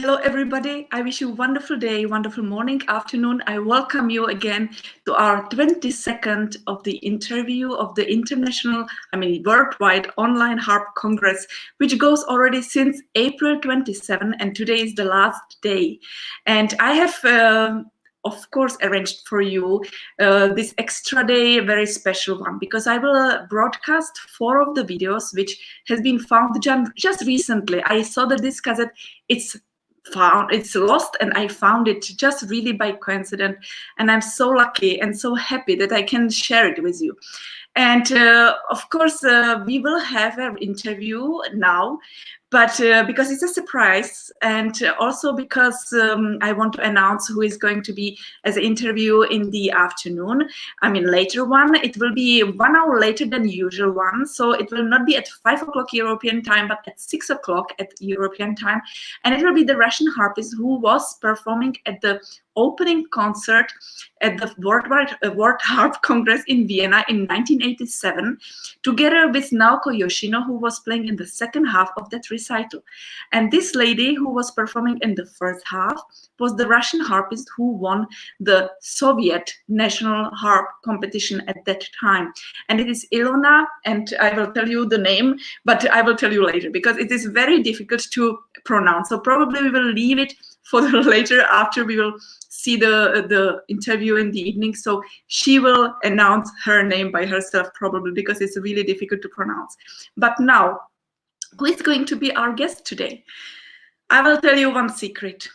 Hello, everybody. I wish you a wonderful day, wonderful morning, afternoon. I welcome you again to our 22nd of the interview of the worldwide online harp congress, which goes already since April 27, and today is the last day. And I have of course, arranged for you this extra day, a very special one, because I will broadcast 4 of the videos which has been found just recently. I saw that this cassette, it's lost, and I found it just really by coincidence, and I'm so lucky and so happy that I can share it with you. And of course, we will have an interview now, but because it's a surprise, and also because I want to announce who is going to be as an interview in the afternoon. Later one. It will be 1 hour later than the usual one, so it will not be at 5 o'clock European time, but at 6 o'clock at European time, and it will be the Russian harpist who was performing at the opening concert at the World Harp Congress in Vienna in 1987, together with Naoko Yoshino, who was playing in the second half of that recital. And this lady who was performing in the first half was the Russian harpist who won the Soviet national harp competition at that time. And it is Ilona, and I will tell you the name, but I will tell you later because it is very difficult to pronounce. So probably we will leave it for the later, after we will see the interview in the evening. So she will announce her name by herself probably, because it's really difficult to pronounce. But now, who is going to be our guest today? I will tell you one secret.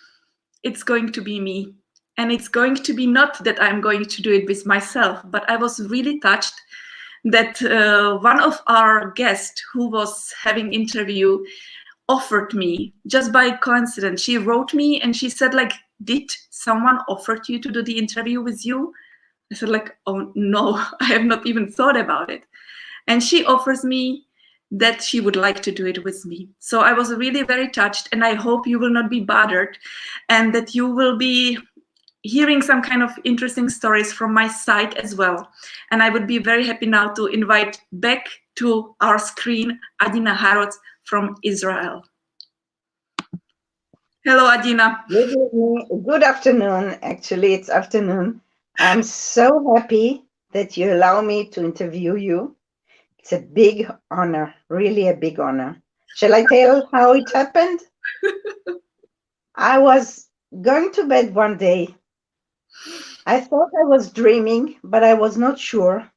It's going to be me. And it's going to be not that I'm going to do it with myself, but I was really touched that one of our guests who was having interview offered me just by coincidence. She wrote me and she said, like, did someone offer you to do the interview with you? I said, like, oh no, I have not even thought about it. And she offers me that she would like to do it with me. So I was really very touched, and I hope you will not be bothered and that you will be hearing some kind of interesting stories from my side as well. And I would be very happy now to invite back to our screen Adina Haroz from Israel. Hello, Adina. Good evening. Good afternoon. Actually, it's afternoon. I'm so happy that you allow me to interview you. It's a big honor, really a big honor. Shall I tell how it happened? I was going to bed one day. I thought I was dreaming, but I was not sure.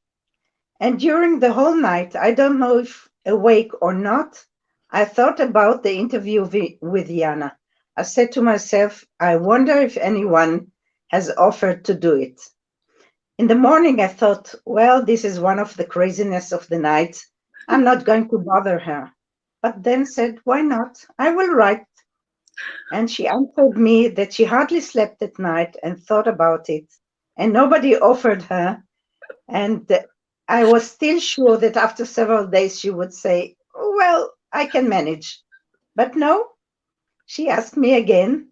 And during the whole night, I don't know if awake or not, I thought about the interview with Jana. I said to myself, I wonder if anyone has offered to do it. In the morning, I thought, well, this is one of the craziness of the night. I'm not going to bother her. But then said, why not? I will write. And she answered me that she hardly slept at night and thought about it. And nobody offered her. And I was still sure that after several days, she would say, well, I can manage. But no. She asked me again,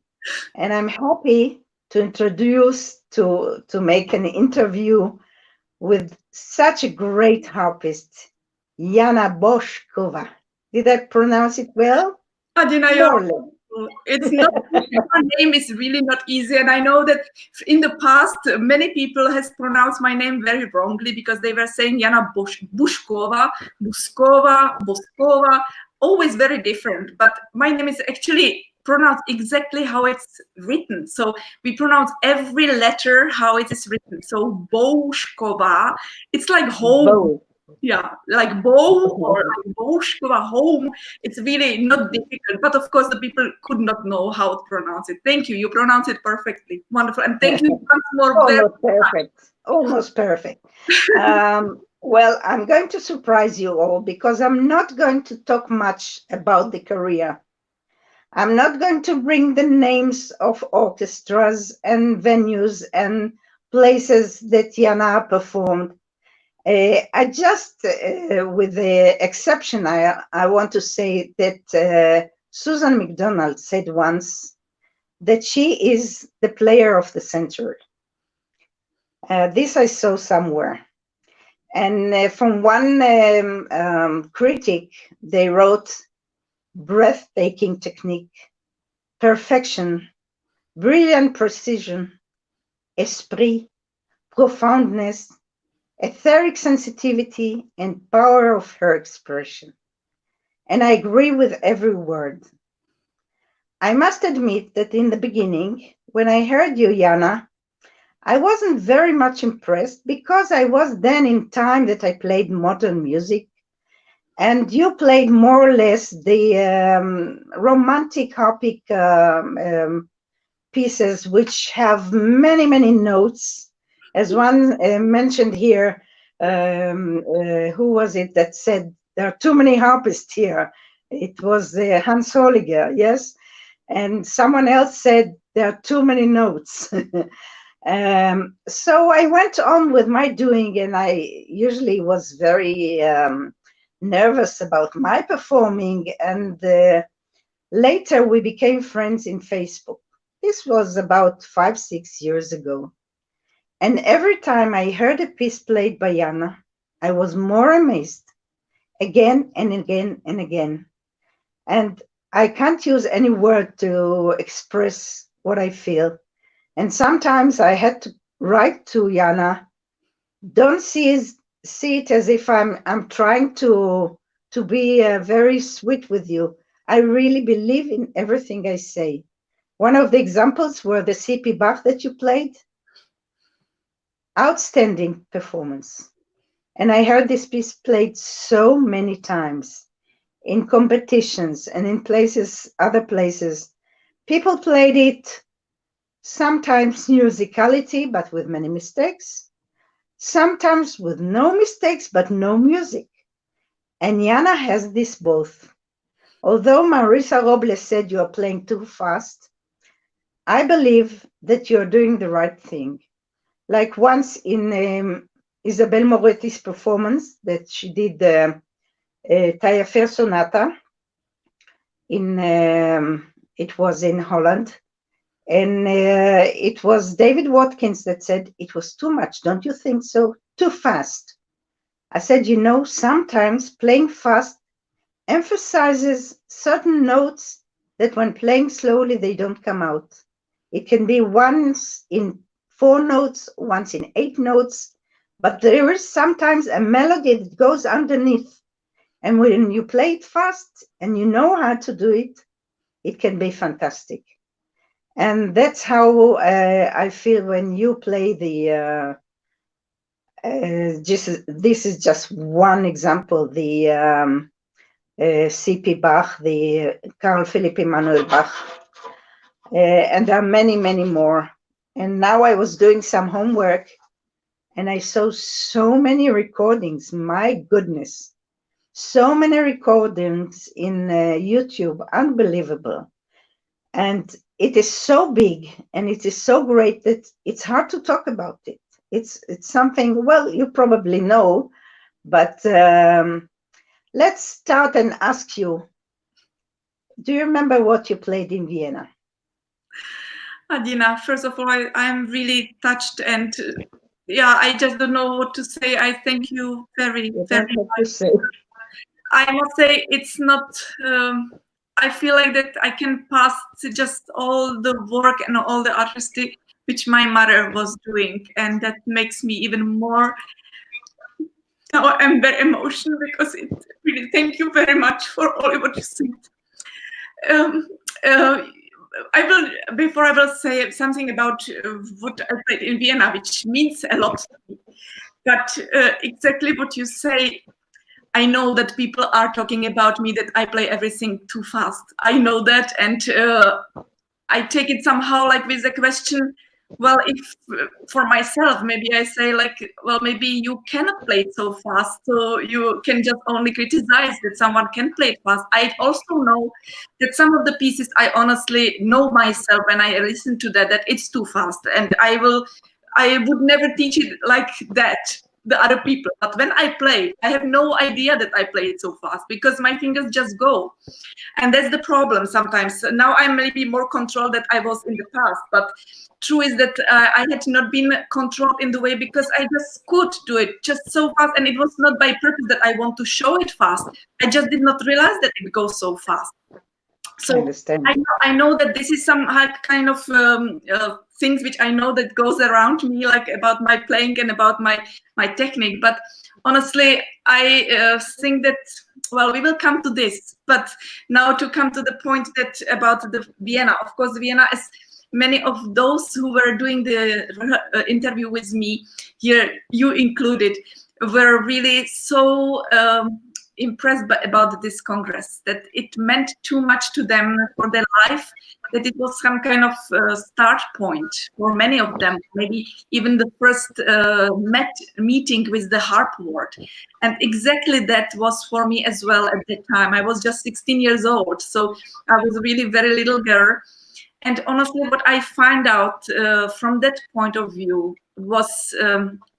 and I'm happy to introduce, to make an interview with such a great harpist, JANA BOUŠKOVÁ. Did I pronounce it well? Adina, it's not, my name is really not easy, and I know that in the past many people has pronounced my name very wrongly because they were saying JANA BOUŠKOVÁ, Boušková, always very different. But my name is actually pronounced exactly how it's written. So we pronounce every letter how it is written. So Boušková, it's like home. Bow. Yeah, like bow or like Boušková, home. It's really not difficult, but of course the people could not know how to pronounce it. Thank you. You pronounce it perfectly. Wonderful. And thank you once more. Almost perfect. Almost perfect. Well, I'm going to surprise you all because I'm not going to talk much about the career. I'm not going to bring the names of orchestras and venues and places that Jana performed. I just, with the exception, I want to say that Susan McDonald said once that she is the player of the century. This I saw somewhere. And from one critic, they wrote, breathtaking technique, perfection, brilliant precision, esprit, profoundness, etheric sensitivity, and power of her expression. And I agree with every word. I must admit that in the beginning, when I heard you, Jana, I wasn't very much impressed because I was then in time that I played modern music, and you played more or less the romantic harpic pieces, which have many, many notes. As one mentioned here, who was it that said there are too many harpists here? It was Hans Holliger, yes? And someone else said there are too many notes. So I went on with my doing, and I usually was very nervous about my performing. And later we became friends in Facebook. This was about 5-6 years ago. And every time I heard a piece played by Jana, I was more amazed, again and again and again. And I can't use any word to express what I feel. And sometimes I had to write to Jana, don't see it as if I'm trying to be very sweet with you. I really believe in everything I say. One of the examples were the C.P. Bach that you played. Outstanding performance. And I heard this piece played so many times in competitions and in places, other places. People played it, sometimes musicality, but with many mistakes. Sometimes with no mistakes, but no music. And Jana has this both. Although Marisa Robles said you are playing too fast, I believe that you're doing the right thing. Like once in Isabel Moretti's performance that she did Taillefer Sonata, it was in Holland. And it was David Watkins that said, it was too much, don't you think so? Too fast. I said, you know, sometimes playing fast emphasizes certain notes that when playing slowly, they don't come out. It can be once in 4 notes, once in 8 notes, but there is sometimes a melody that goes underneath. And when you play it fast and you know how to do it, it can be fantastic. And that's how I feel when you play the, this is just one example, the C.P. Bach, the Carl Philipp Emanuel Bach. And there are many, many more. And now I was doing some homework and I saw so many recordings, my goodness. So many recordings in YouTube, unbelievable. And it is so big and it is so great that it's hard to talk about it. It's something, well, you probably know, but let's start and ask you, do you remember what you played in Vienna? Adina, first of all, I'm really touched, and yeah, I just don't know what to say. I thank you very, very much. I must say it's not, I feel like that I can pass just all the work and all the artistic which my mother was doing, and that makes me even more, now I'm very emotional because it really, thank you very much for all what you said. Before I will say something about what I played in Vienna, which means a lot to me. But exactly what you say, I know that people are talking about me, that I play everything too fast. I know that, and I take it somehow like with the question, well, if for myself, maybe I say like, well, maybe you cannot play it so fast, so you can just only criticize that someone can play it fast. I also know that some of the pieces I honestly know myself when I listen to that it's too fast, and I would never teach it like that, the other people. But when I play, I have no idea that I play it so fast because my fingers just go. And that's the problem sometimes. Now I'm maybe more controlled than I was in the past, but true is that I had not been controlled in the way because I just could do it just so fast, and it was not by purpose that I want to show it fast. I just did not realize that it goes so fast. I So understand. I know that this is some kind of things which I know that goes around me, like about my playing and about my technique. But honestly, I think that, well, we will come to this. But now to come to the point that about the Vienna, of course, Vienna is many of those who were doing the interview with me here, you included, were really so impressed about this Congress, that it meant too much to them for their life, that it was some kind of start point for many of them, maybe even the first meeting with the harp world. And exactly that was for me as well at that time. I was just 16 years old, so I was really very little girl. And honestly, what I find out from that point of view was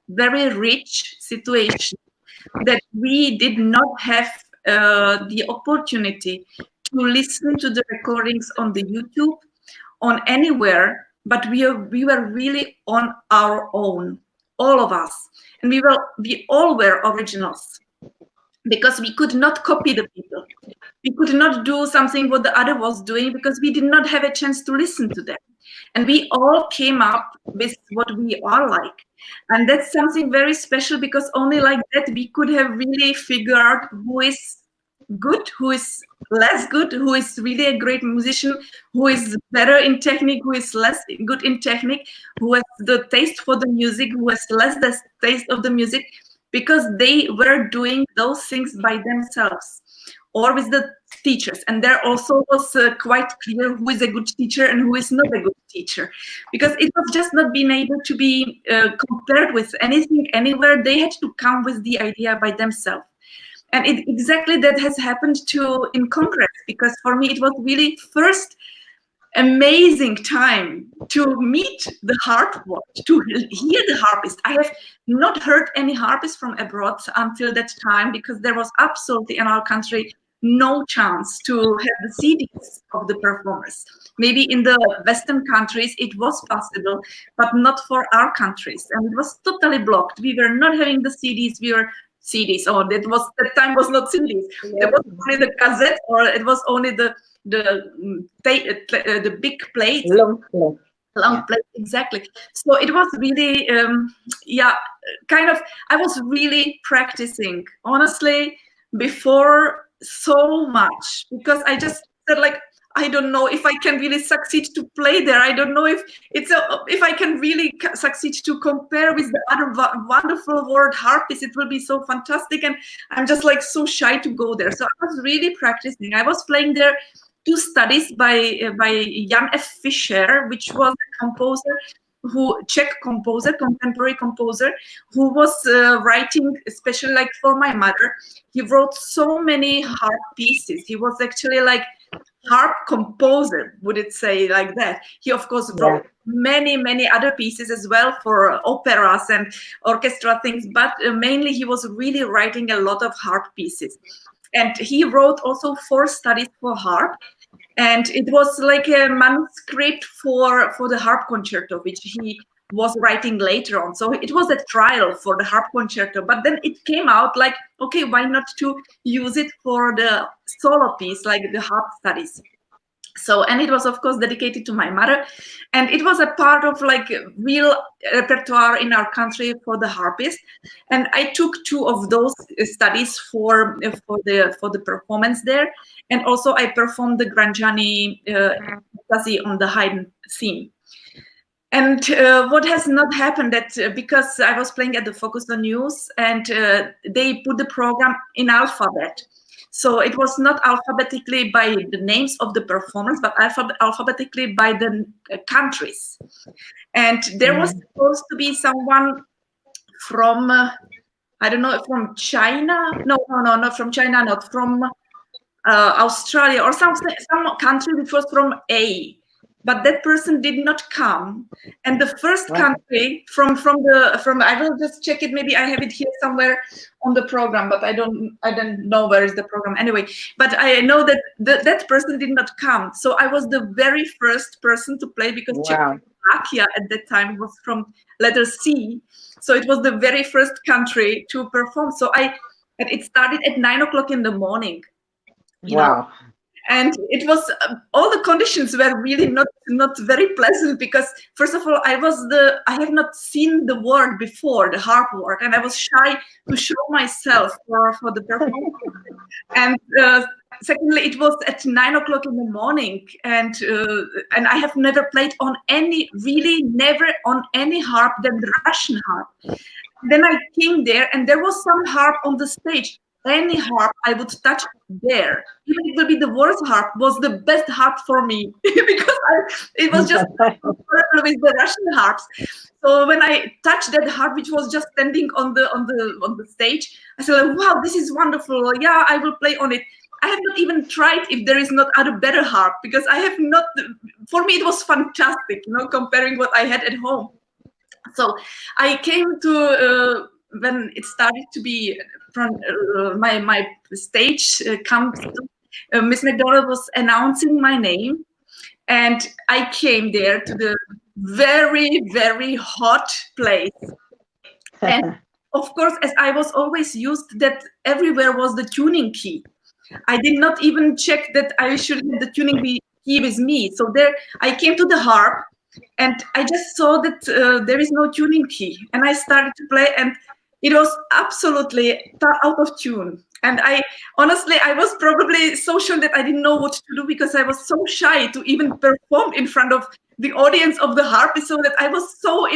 very rich situation, that we did not have the opportunity to listen to the recordings on the YouTube, on anywhere, but we were really on our own, all of us, and we all were originals, because we could not copy the people. We could not do something what the other was doing, because we did not have a chance to listen to them. And we all came up with what we are like. And that's something very special, because only like that we could have really figured out who is good, who is less good, who is really a great musician, who is better in technique, who is less good in technique, who has the taste for the music, who has less the taste of the music, because they were doing those things by themselves or with the teachers. And there also was quite clear who is a good teacher and who is not a good teacher, because it was just not being able to be compared with anything anywhere. They had to come with the idea by themselves. And exactly that has happened to in Congress, because for me it was really first amazing time to meet the harp world, to hear the harpist. I have not heard any harpist from abroad until that time, because there was absolutely in our country no chance to have the CDs of the performers. Maybe in the Western countries it was possible, but not for our countries, and it was totally blocked. We were not having the CDs. We were CDs, or that time was not CDs. It was only the cassette, or it was only the big plate, Long play. long plate, exactly. So it was really kind of, I was really practicing honestly before so much, because I just said, like, I don't know if I can really succeed to play there. I don't know if if I can really succeed to compare with the other wonderful world harpists. It will be so fantastic, and I'm just like so shy to go there. So I was really practicing. I was playing there 2 studies by Jan F. Fischer, which was a composer, Czech composer, contemporary composer, who was writing, especially like for my mother. He wrote so many harp pieces. He was actually like harp composer, would it say like that. He of course wrote many other pieces as well for operas and orchestra things, but mainly he was really writing a lot of harp pieces. And he wrote also 4 studies for harp, and it was like a manuscript for the harp concerto, which he was writing later on. So it was a trial for the harp concerto, but then it came out like, okay, why not to use it for the solo piece, like the harp studies. So, and it was of course dedicated to my mother, and it was a part of like real repertoire in our country for the harpist. And I took 2 of those studies for the performance there, and also I performed the Grangiani ecstasy on the Haydn theme. And what has not happened, that because I was playing at the Focus on News, and they put the program in alphabet. So it was not alphabetically by the names of the performers, but alphabetically by the countries. And there was supposed to be someone from, I don't know, from China. No, not from China, not from Australia, or some country which was from A. But that person did not come, and the first country from I will just check it. Maybe I have it here somewhere on the program, but I don't know where is the program anyway. But I know that that person did not come, so I was the very first person to play, because Czechoslovakia at that time was from letter C, so it was the very first country to perform. So and it started at 9 o'clock in the morning. You know? And it was all the conditions were really not very pleasant, because first of all, I have not seen the word before, the harp word, and I was shy to show myself for the performance. And secondly, it was at 9 o'clock in the morning, and I have never played on never on any harp than the Russian harp. Then I came there, and there was some harp on the stage. Any harp I would touch there, even if it will be the worst harp, was the best harp for me because it was just comparable with the Russian harps. So when I touched that harp, which was just standing on the stage, I said, like, "Wow, this is wonderful! Yeah, I will play on it." I have not even tried if there is not other better harp, because I have not. For me, it was fantastic, comparing what I had at home. So I came to when it started to be from my stage comes. Miss McDonald was announcing my name, and I came there to the very, very hot place. And of course, as I was always used that everywhere was the tuning key, I did not even check that I should have the tuning key with me. So there I came to the harp, and I just saw that there is no tuning key. And I started to play, and it was absolutely out of tune. And I was probably so sure that I didn't know what to do, because I was so shy to even perform in front of the audience of the harp, so that I was so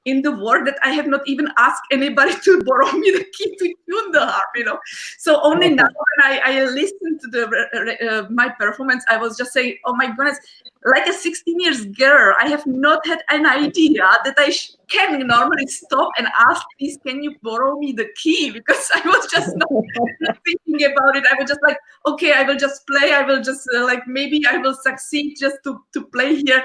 in the word that I have not even asked anybody to borrow me the key to tune the harp, So only now when I listened to the my performance, I was just saying, oh my goodness, like a 16 years girl, I have not had an idea that I can normally stop and ask, please, can you borrow me the key? Because I was just not thinking about it. I was just like, okay, I will just play. I will just maybe I will succeed just to play here.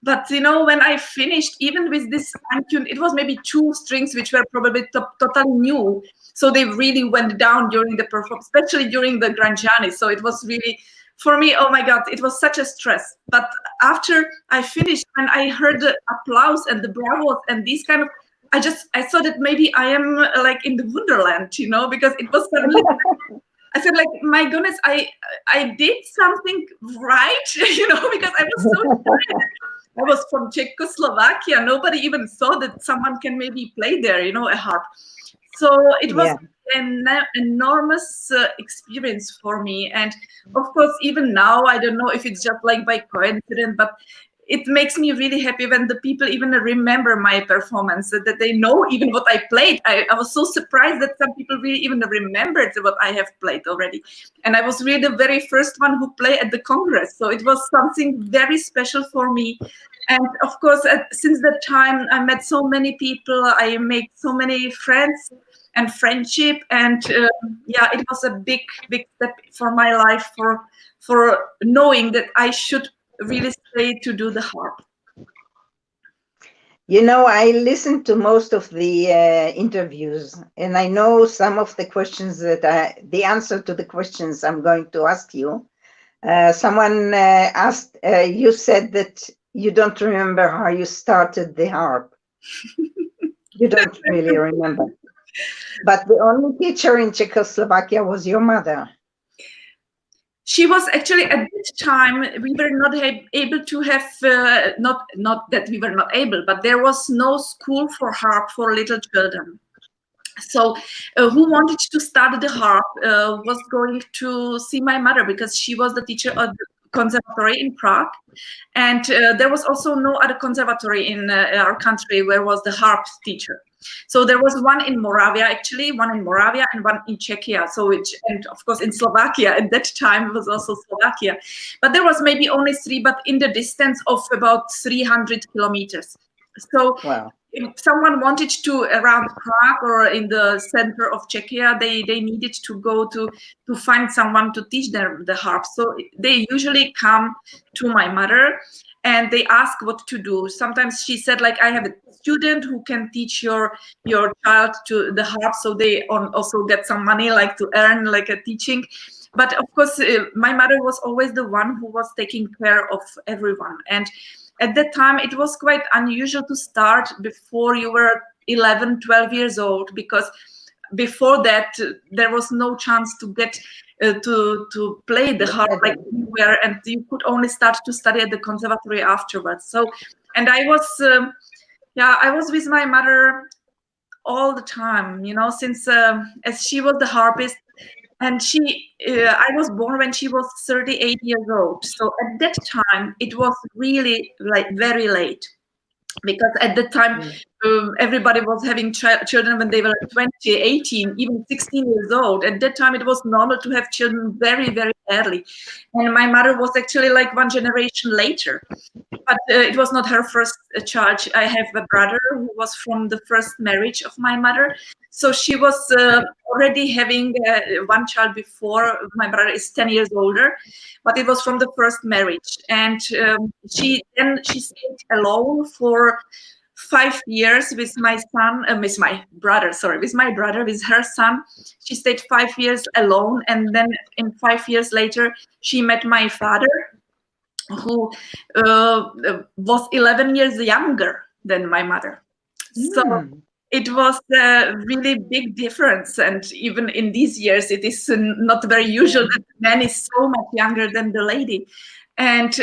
But when I finished, even with this untune, it was maybe 2 strings which were probably totally new. So they really went down during the performance, especially during the Grangiani. So it was really, for me, oh my God, it was such a stress. But after I finished, and I heard the applause and the bravos and these kind of, I thought that maybe I am like in the Wonderland, because it was suddenly. I said, like, my goodness, I did something right, because I was so tired. I was from Czechoslovakia. Nobody even saw that someone can maybe play there, a harp. So it was an enormous experience for me. And of course, even now, I don't know if it's just like by coincidence, but it makes me really happy when the people even remember my performance, that they know even what I played. I was so surprised that some people really even remembered what I have played already. And I was really the very first one who played at the Congress. So it was something very special for me. And of course, since that time, I met so many people. I made so many friends and friendship. And it was a big, big step for my life, for knowing that I should really stay to do the harp. I listened to most of the interviews, and I know some of the questions the answer to the questions I'm going to ask you. Someone asked, you said that you don't remember how you started the harp. You don't really remember. But the only teacher in Czechoslovakia was your mother. She was actually, at that time, we were not able to have, not that we were not able, but there was no school for harp for little children. So who wanted to start the harp was going to see my mother, because she was the teacher of the conservatory in Prague. And there was also no other conservatory in our country where was the harp teacher. So there was one in Moravia, actually, one in Moravia and one in Czechia. And of course in Slovakia at that time, it was also Slovakia. But there was maybe only 3, but in the distance of about 300 kilometers. So wow. If someone wanted to around Prague or in the center of Czechia, they needed to go to find someone to teach them the harp. So they usually come to my mother and they ask what to do. Sometimes she said, like, I have a student who can teach your child to the harp, so they also get some money, like to earn like a teaching. But of course, my mother was always the one who was taking care of everyone. And at that time, it was quite unusual to start before you were 11, 12 years old, because before that, there was no chance to get to play the harp like anywhere, and you could only start to study at the conservatory afterwards. So, and I was I was with my mother all the time, you know, since as she was the harpist, and I was born when she was 38 years old. So at that time, it was really like very late, because at that time everybody was having children when they were 20, 18, even 16 years old. At that time, it was normal to have children very, very early. And my mother was actually like one generation later. But it was not her first child. I have a brother who was from the first marriage of my mother. So she was already having one child before. My brother is 10 years older, but it was from the first marriage. And she stayed alone for 5 years with my son, with my brother, with her son. She stayed 5 years alone. And then 5 years later, she met my father, who was 11 years younger than my mother. So it was a really big difference. And even in these years, it is not very usual that the man is so much younger than the lady. And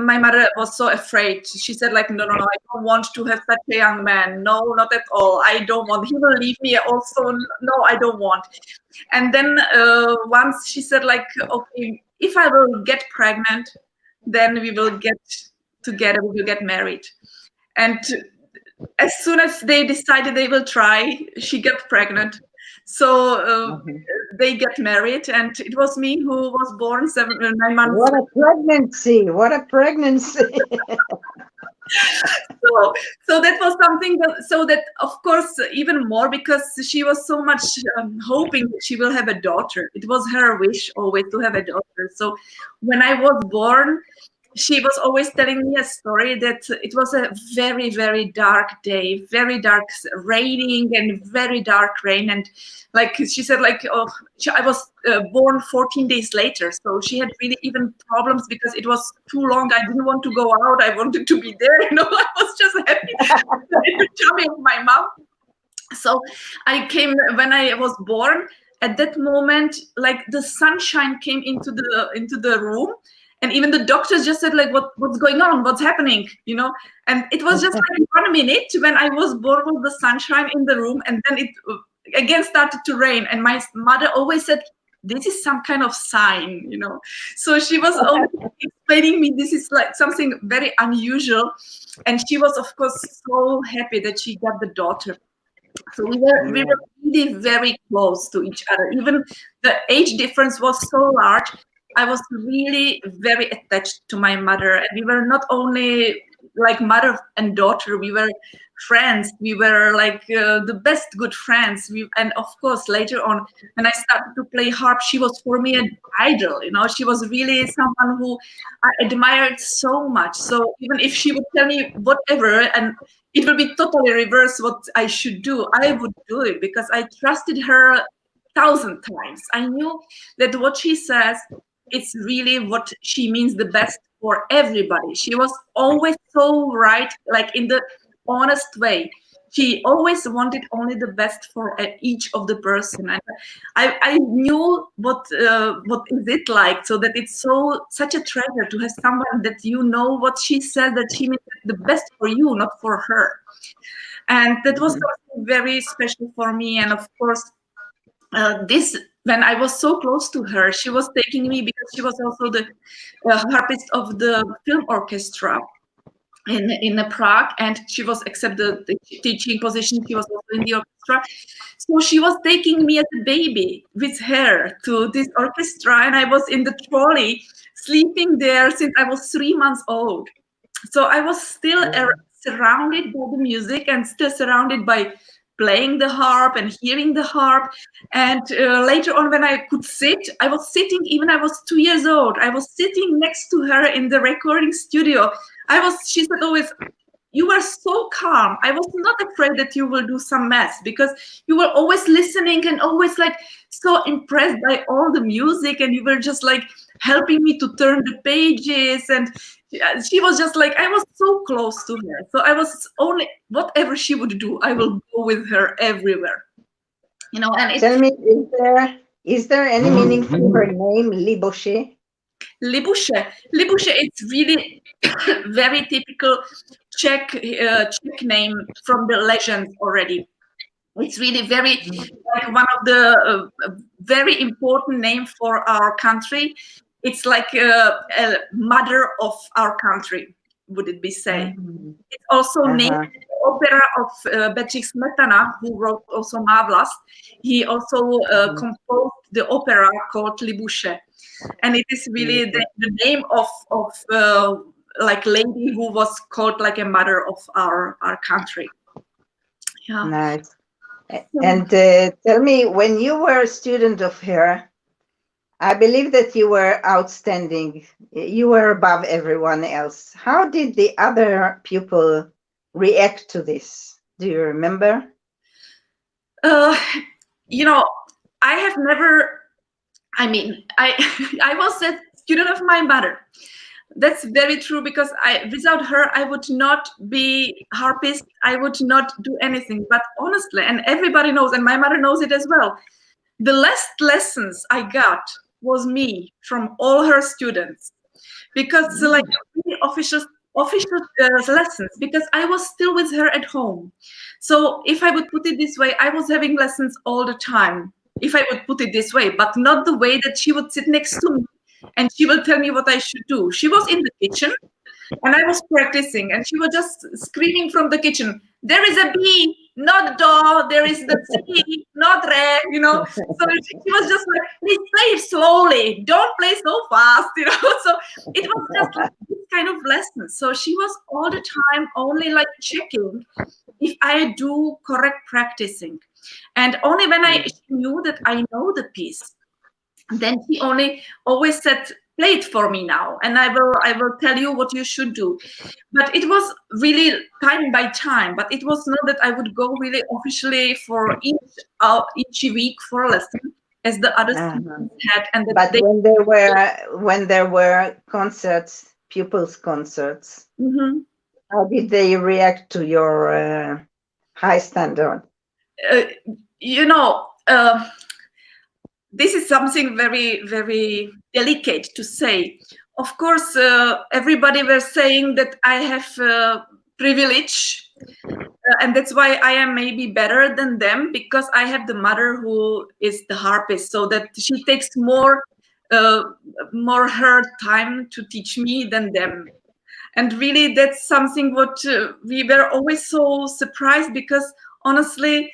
my mother was so afraid. She said, like, no, I don't want to have such a young man. No, not at all. I don't want. He will leave me also. No, I don't want. And then once she said, like, okay, if I will get pregnant, then we will get together, we will get married. And as soon as they decided they will try, she got pregnant. So they get married, and it was me who was born 9 months. What a pregnancy! What a pregnancy! So that was something that of course even more, because she was so much hoping that she will have a daughter. It was her wish always to have a daughter. So when I was born, she was always telling me a story that it was a very, very dark day, very dark, raining and very dark rain. And like she said, like, I was born 14 days later. So she had really even problems because it was too long. I didn't want to go out. I wanted to be there. You know, I was just happy in the tummy of my mom. So I came when I was born. At that moment, like the sunshine came into the room. And even the doctors just said, like, what's going on? What's happening? You know? And it was just like 1 minute when I was born with the sunshine in the room. And then it again started to rain. And my mother always said, this is some kind of sign, you know? So she was always explaining me this is like something very unusual. And she was, of course, so happy that she got the daughter. So we were really very close to each other. Even the age difference was so large. I was really very attached to my mother, and we were not only like mother and daughter, we were friends. We were like the best good friends. And of course, later on, when I started to play harp, she was for me an idol. You know, she was really someone who I admired so much. So even if she would tell me whatever, and it will be totally reverse what I should do, I would do it because I trusted her 1,000 times. I knew that what she says, it's really what she means the best for everybody. She was always so right, like in the honest way. She always wanted only the best for each of the person. And I knew what is it like, so that it's such a treasure to have someone that you know what she said, that she means the best for you, not for her. And that was something very special for me. And of course, when I was so close to her, she was taking me because she was also the harpist of the film orchestra in Prague, and she was accepted the teaching position. She was also in the orchestra, so she was taking me as a baby with her to this orchestra, and I was in the trolley sleeping there since I was 3 months old. So I was still surrounded by the music and still surrounded by playing the harp and hearing the harp. And later on, when I could sit, I was sitting, even I was 2 years old, I was sitting next to her in the recording studio. She said always, you were so calm. I was not afraid that you will do some mess, because you were always listening and always like so impressed by all the music, and you were just like helping me to turn the pages. And she was just like, I was so close to her. So I was only, whatever she would do, I will go with her everywhere. You know, and Tell me, Is there any meaning to her name, Liboshe? Libusche. Libusche, it's really very typical Czech name from the legends already. It's really very like one of the very important name for our country. It's like a mother of our country, would it be say? It's also named opera of Bedřich Smetana, who wrote also Mávlas. He also composed the opera called Libusche, and it is really the name of like lady who was called like a mother of our country. Yeah. Nice. And tell me, when you were a student of her, I believe that you were outstanding. You were above everyone else. How did the other pupil react to this? Do you remember? You know, I have never, I mean, I was a student of my mother. That's very true, because without her, I would not be harpist. I would not do anything. But honestly, and everybody knows, and my mother knows it as well, the last lessons I got was me from all her students, because like really official lessons, because I was still with her at home. So if I would put it this way, I was having lessons all the time, if I would put it this way, but not the way that she would sit next to me and she will tell me what I should do. She was in the kitchen and I was practicing, and she was just screaming from the kitchen, "There is a B, not do, there is the C, not re," you know. So she was just like, "Please play it slowly, don't play so fast," you know. So it was just like this kind of lesson. So she was all the time only like checking if I do correct practicing. And only when she knew that I know the piece, then she only always said, "Play it for me now, and I will tell you what you should do." But it was really time by time. But it was not that I would go really officially for each week for a lesson, as the other students had. And but when there were concerts, pupils' concerts, how did they react to your high standard? You know. This is something very, very delicate to say. Of course, everybody was saying that I have privilege, and that's why I am maybe better than them, because I have the mother who is the harpist, so that she takes more her time to teach me than them. And really, that's something what we were always so surprised, because honestly,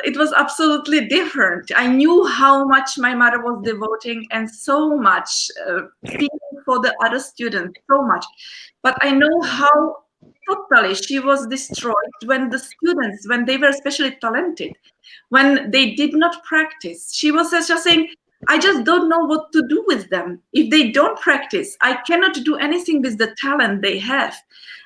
it was absolutely different. I knew how much my mother was devoting and so much feeling for the other students, so much. But I know how totally she was destroyed when the students, when they were especially talented, when they did not practice. She was just saying, "I just don't know what to do with them. If they don't practice, I cannot do anything with the talent they have."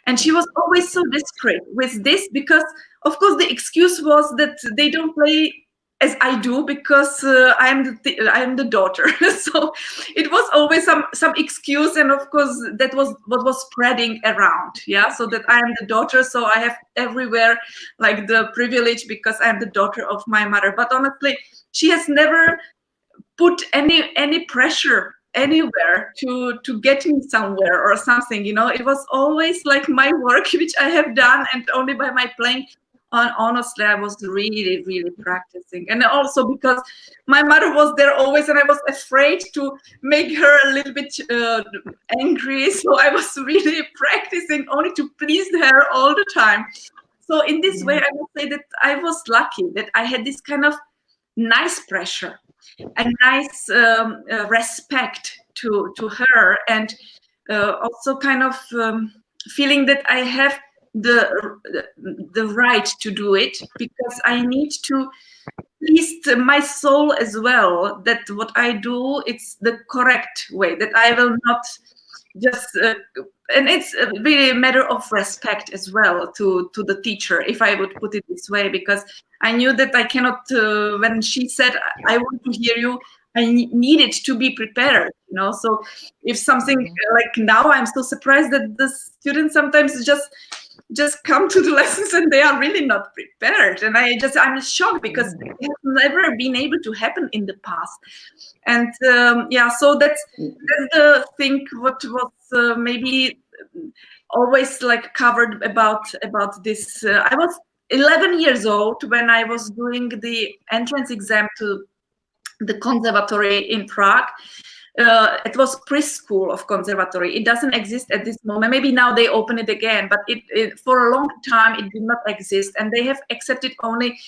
And she was always so desperate with this, because of course the excuse was that they don't play as I do, because I am the daughter. So it was always some excuse, and of course that was what was spreading around. Yeah, so that I am the daughter, so I have everywhere like the privilege because I am the daughter of my mother. But honestly, she has never put any pressure anywhere to get me somewhere or something, you know. It was always like my work which I have done, and only by my playing. Honestly, I was really, really practicing. And also because my mother was there always, and I was afraid to make her a little bit angry, so I was really practicing only to please her all the time. So in this way, I would say that I was lucky that I had this kind of nice pressure, a nice respect to her, and also kind of feeling that I have the right to do it, because I need to please my soul as well, that what I do, it's the correct way, that I will not just and it's really a matter of respect as well to the teacher, if I would put it this way, because I knew that I cannot when she said, "I want to hear you," I needed to be prepared, you know. So if something like now, I'm so surprised that the students sometimes just just come to the lessons and they are really not prepared. And I'm shocked because it has never been able to happen in the past. And yeah, so that's the thing what was maybe always like covered about this. I was 11 years old when I was doing the entrance exam to the conservatory in Prague. It was preschool of conservatory. It doesn't exist at this moment. Maybe now they open it again, but it for a long time it did not exist, and they have accepted only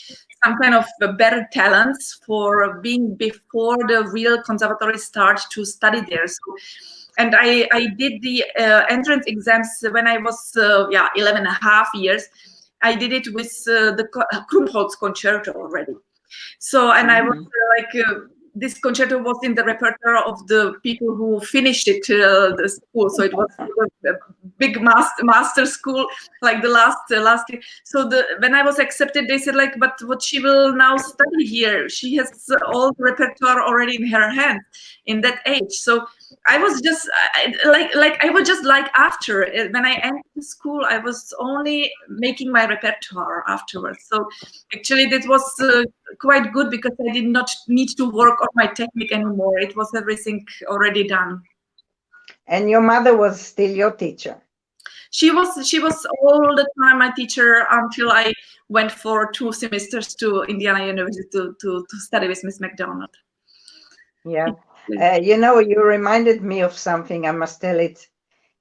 some kind of better talents for being before the real conservatory starts to study there. So, and I did the entrance exams when I was 11 and a half years. I did it with the Krumholtz concerto already. So, and I was this concerto was in the repertoire of the people who finished it the school. So it was a big master school, like the last year. So when I was accepted, they said like, but what she will now study here? She has all the repertoire already in her hand in that age. So I was just I was just like after when I entered school, I was only making my repertoire afterwards. So actually that was quite good because I did not need to work on my technique anymore. It was everything already done. And your mother was still your teacher? She was all the time my teacher until I went for 2 semesters to Indiana University to study with Miss McDonald. Yeah. You know, you reminded me of something. I must tell it.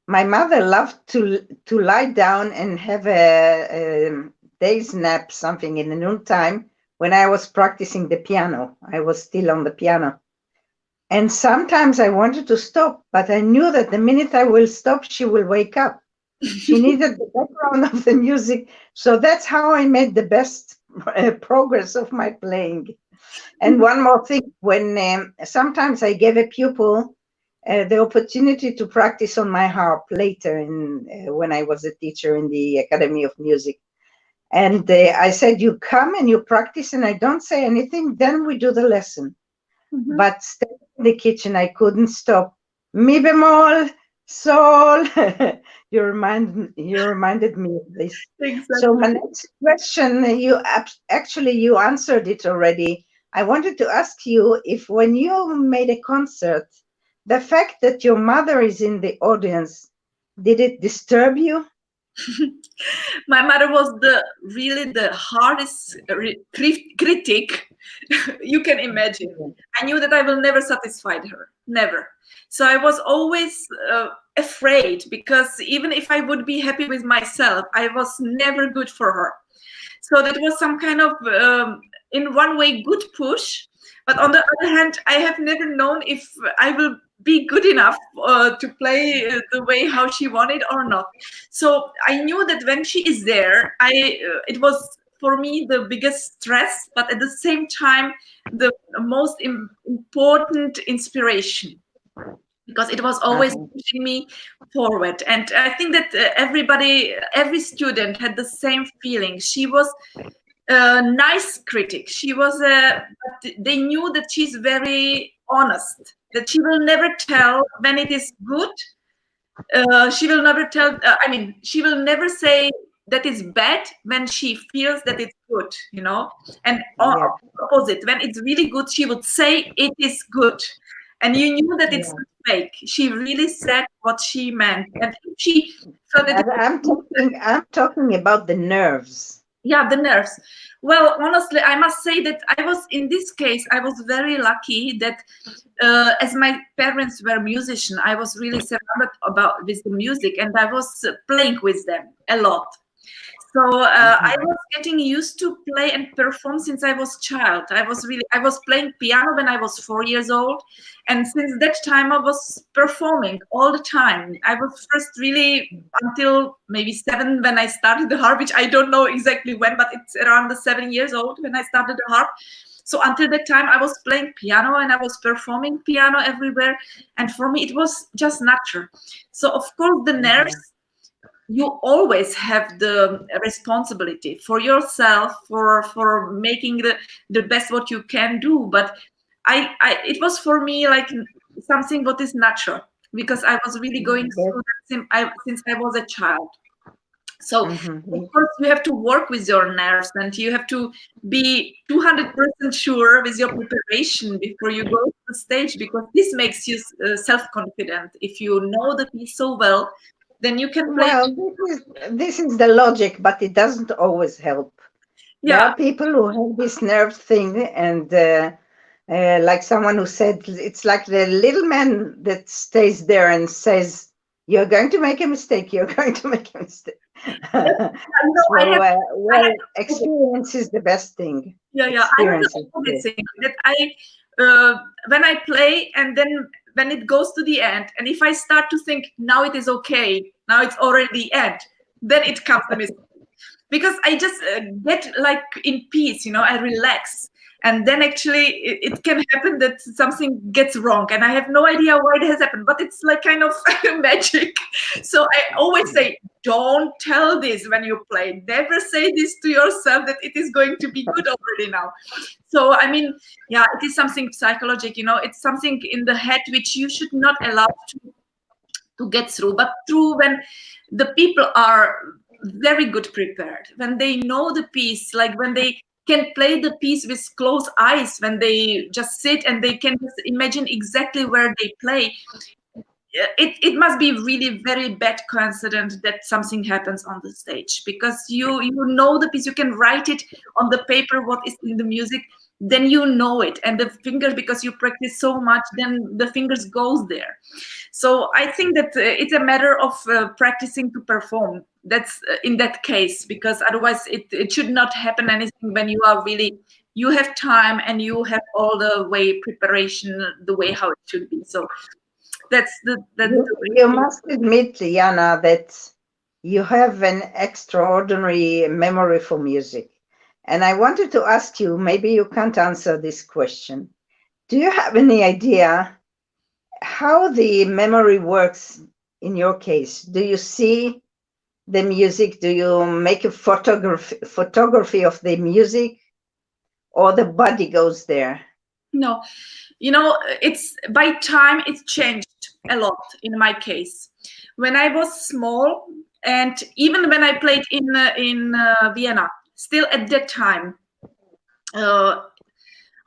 My mother loved to lie down and have a day's nap, something in the noontime when I was practicing the piano. I was still on the piano. And sometimes I wanted to stop, but I knew that the minute I will stop, she will wake up. She needed the background of the music. So that's how I made the best progress of my playing. And one more thing, when sometimes I gave a pupil the opportunity to practice on my harp later when I was a teacher in the Academy of Music. And I said, you come and you practice and I don't say anything, then we do the lesson. But staying in the kitchen, I couldn't stop. Mi bemol, sol. You reminded me of this. Exactly. So my next question, you answered it already. I wanted to ask you if when you made a concert, the fact that your mother is in the audience, did it disturb you? My mother was really the hardest critic you can imagine. I knew that I will never satisfy her, never. So I was always afraid because even if I would be happy with myself, I was never good for her. So that was some kind of, in one way, good push. But on the other hand, I have never known if I will be good enough to play the way how she wanted or not. So I knew that when she is there, it was for me the biggest stress, but at the same time the most important inspiration, because it was always pushing me forward. And I think that every student had the same feeling. She was a nice critic. She was but they knew that she's very honest, that she will never tell when it is good. She will never tell, she will never say that it's bad when she feels that it's good, and opposite, when it's really good, she would say it is good. And you knew that it's not fake. She really said what she meant. And if she felt that I'm talking about the nerves. Yeah, the nerves. Well, honestly, I must say that in this case, I was very lucky that as my parents were musicians, I was really surrounded with the music, and I was playing with them a lot. So I was getting used to play and perform since I was a child. I was playing piano when I was 4 years old. And since that time, I was performing all the time. I was first really until maybe 7 when I started the harp, which I don't know exactly when, but it's around the 7 years old when I started the harp. So until that time, I was playing piano and I was performing piano everywhere. And for me, it was just natural. So of course, the nerves, you always have the responsibility for yourself, for making the best what you can do. But it was for me like something what is natural, because I was really going through that since I was a child. So of course you have to work with your nerves, and you have to be 200% sure with your preparation before you go to the stage, because this makes you self-confident. If you know the piece so well, then you can play. Well, this is the logic, but it doesn't always help. There Yeah, are people who have this nerve thing, and like someone who said, it's like the little man that stays there and says, "You're going to make a mistake. You're going to make a mistake." I So, have, I well, have experience is the best thing. yeah, I have Experience the is opposite good. thing, that when I play, and then when it goes to the end, and if I start to think now it is okay, now it's already the end, then it comes the mistake. Because I just get like in peace, I relax. And then actually it can happen that something gets wrong, and I have no idea why it has happened, but it's like kind of magic. So I always say, don't tell this when you play. Never say this to yourself that it is going to be good already now. So, I mean, yeah, it is something psychological, it's something in the head which you should not allow to get through. But through when the people are very good prepared, when they know the piece, like when they can play the piece with closed eyes, when they just sit and they can just imagine exactly where they play, it must be really very bad coincidence that something happens on the stage, because you know the piece, you can write it on the paper what is in the music, then you know it, and the fingers, because you practice so much, then the fingers goes there. So I think that it's a matter of practicing to perform. That's in that case, because otherwise it should not happen anything when you are really, you have time and you have all the way preparation, the way how it should be. So that's the You must admit, Jana, that you have an extraordinary memory for music. And I wanted to ask you, maybe you can't answer this question. Do you have any idea how the memory works in your case? Do you see the music? Do you make a photography of the music, or the body goes there? No, it's by time it's changed a lot in my case. When I was small, and even when I played in Vienna, still at that time, I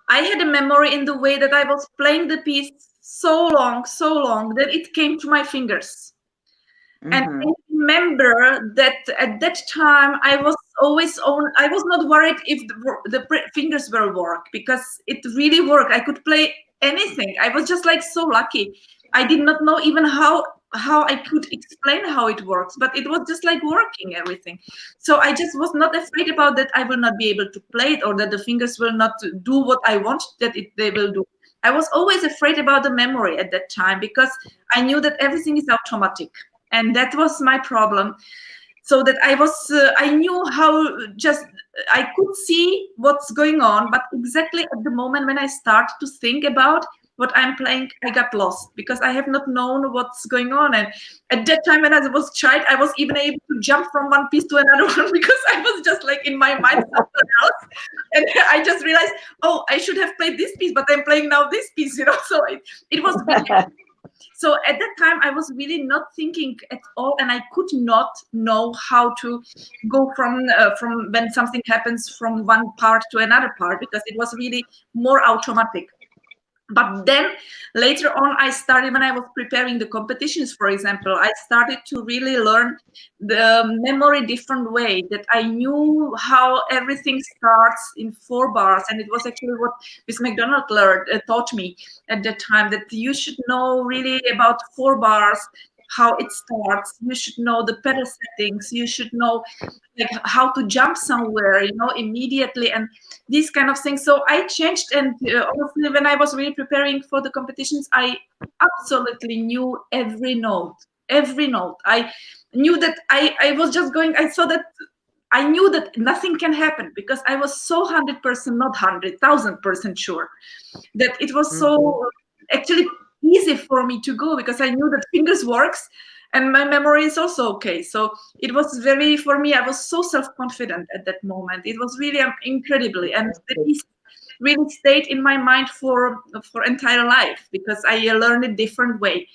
had a memory in the way that I was playing the piece so long that it came to my fingers. And I remember that at that time I was I was not worried if the fingers will work, because it really worked. I could play anything. I was just like so lucky. I did not know even how I could explain how it works, but it was just like working everything. So I just was not afraid about that I will not be able to play it, or that the fingers will not do what I want that they will do. I was always afraid about the memory at that time, because I knew that everything is automatic. And that was my problem. So that I knew how, just I could see what's going on, but exactly at the moment when I start to think about what I'm playing, I got lost, because I have not known what's going on. And at that time when I was a child, I was even able to jump from one piece to another one, because I was just like in my mind something else. And I just realized, oh, I should have played this piece, but I'm playing now this piece, So it was really. So at that time, I was really not thinking at all, and I could not know how to go from when something happens from one part to another part, because it was really more automatic. But then later on, I started, when I was preparing the competitions, for example, I started to really learn the memory different way, that I knew how everything starts in 4 bars. And it was actually what Miss McDonald taught me at that time, that you should know really about 4 bars, how it starts. You should know the pedal settings. You should know like how to jump somewhere, immediately, and these kind of things. So I changed, and honestly, when I was really preparing for the competitions, I absolutely knew every note. Every note. I knew that I was just going. I saw that. I knew that nothing can happen, because I was so 100%, not 100,000% sure that it was so actually easy for me to go, because I knew that fingers works and my memory is also okay. So it was very, for me, I was so self-confident at that moment. It was really incredibly, and it really stayed in my mind for entire life, because I learned a different way.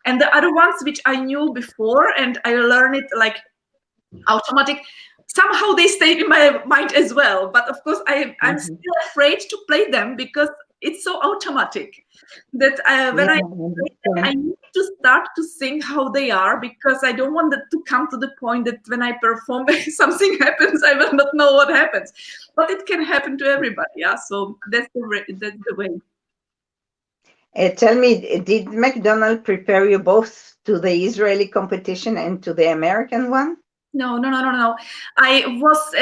And the other ones which I knew before, and I learned it like automatic. Somehow they stayed in my mind as well. But of course, I'm still afraid to play them because it's so automatic that when I play them, I need to start to sing how they are, because I don't want that to come to the point that when I perform, something happens, I will not know what happens. But it can happen to everybody, yeah. So that's the way. Tell me, did McDonald prepare you both to the Israeli competition and to the American one? No. I was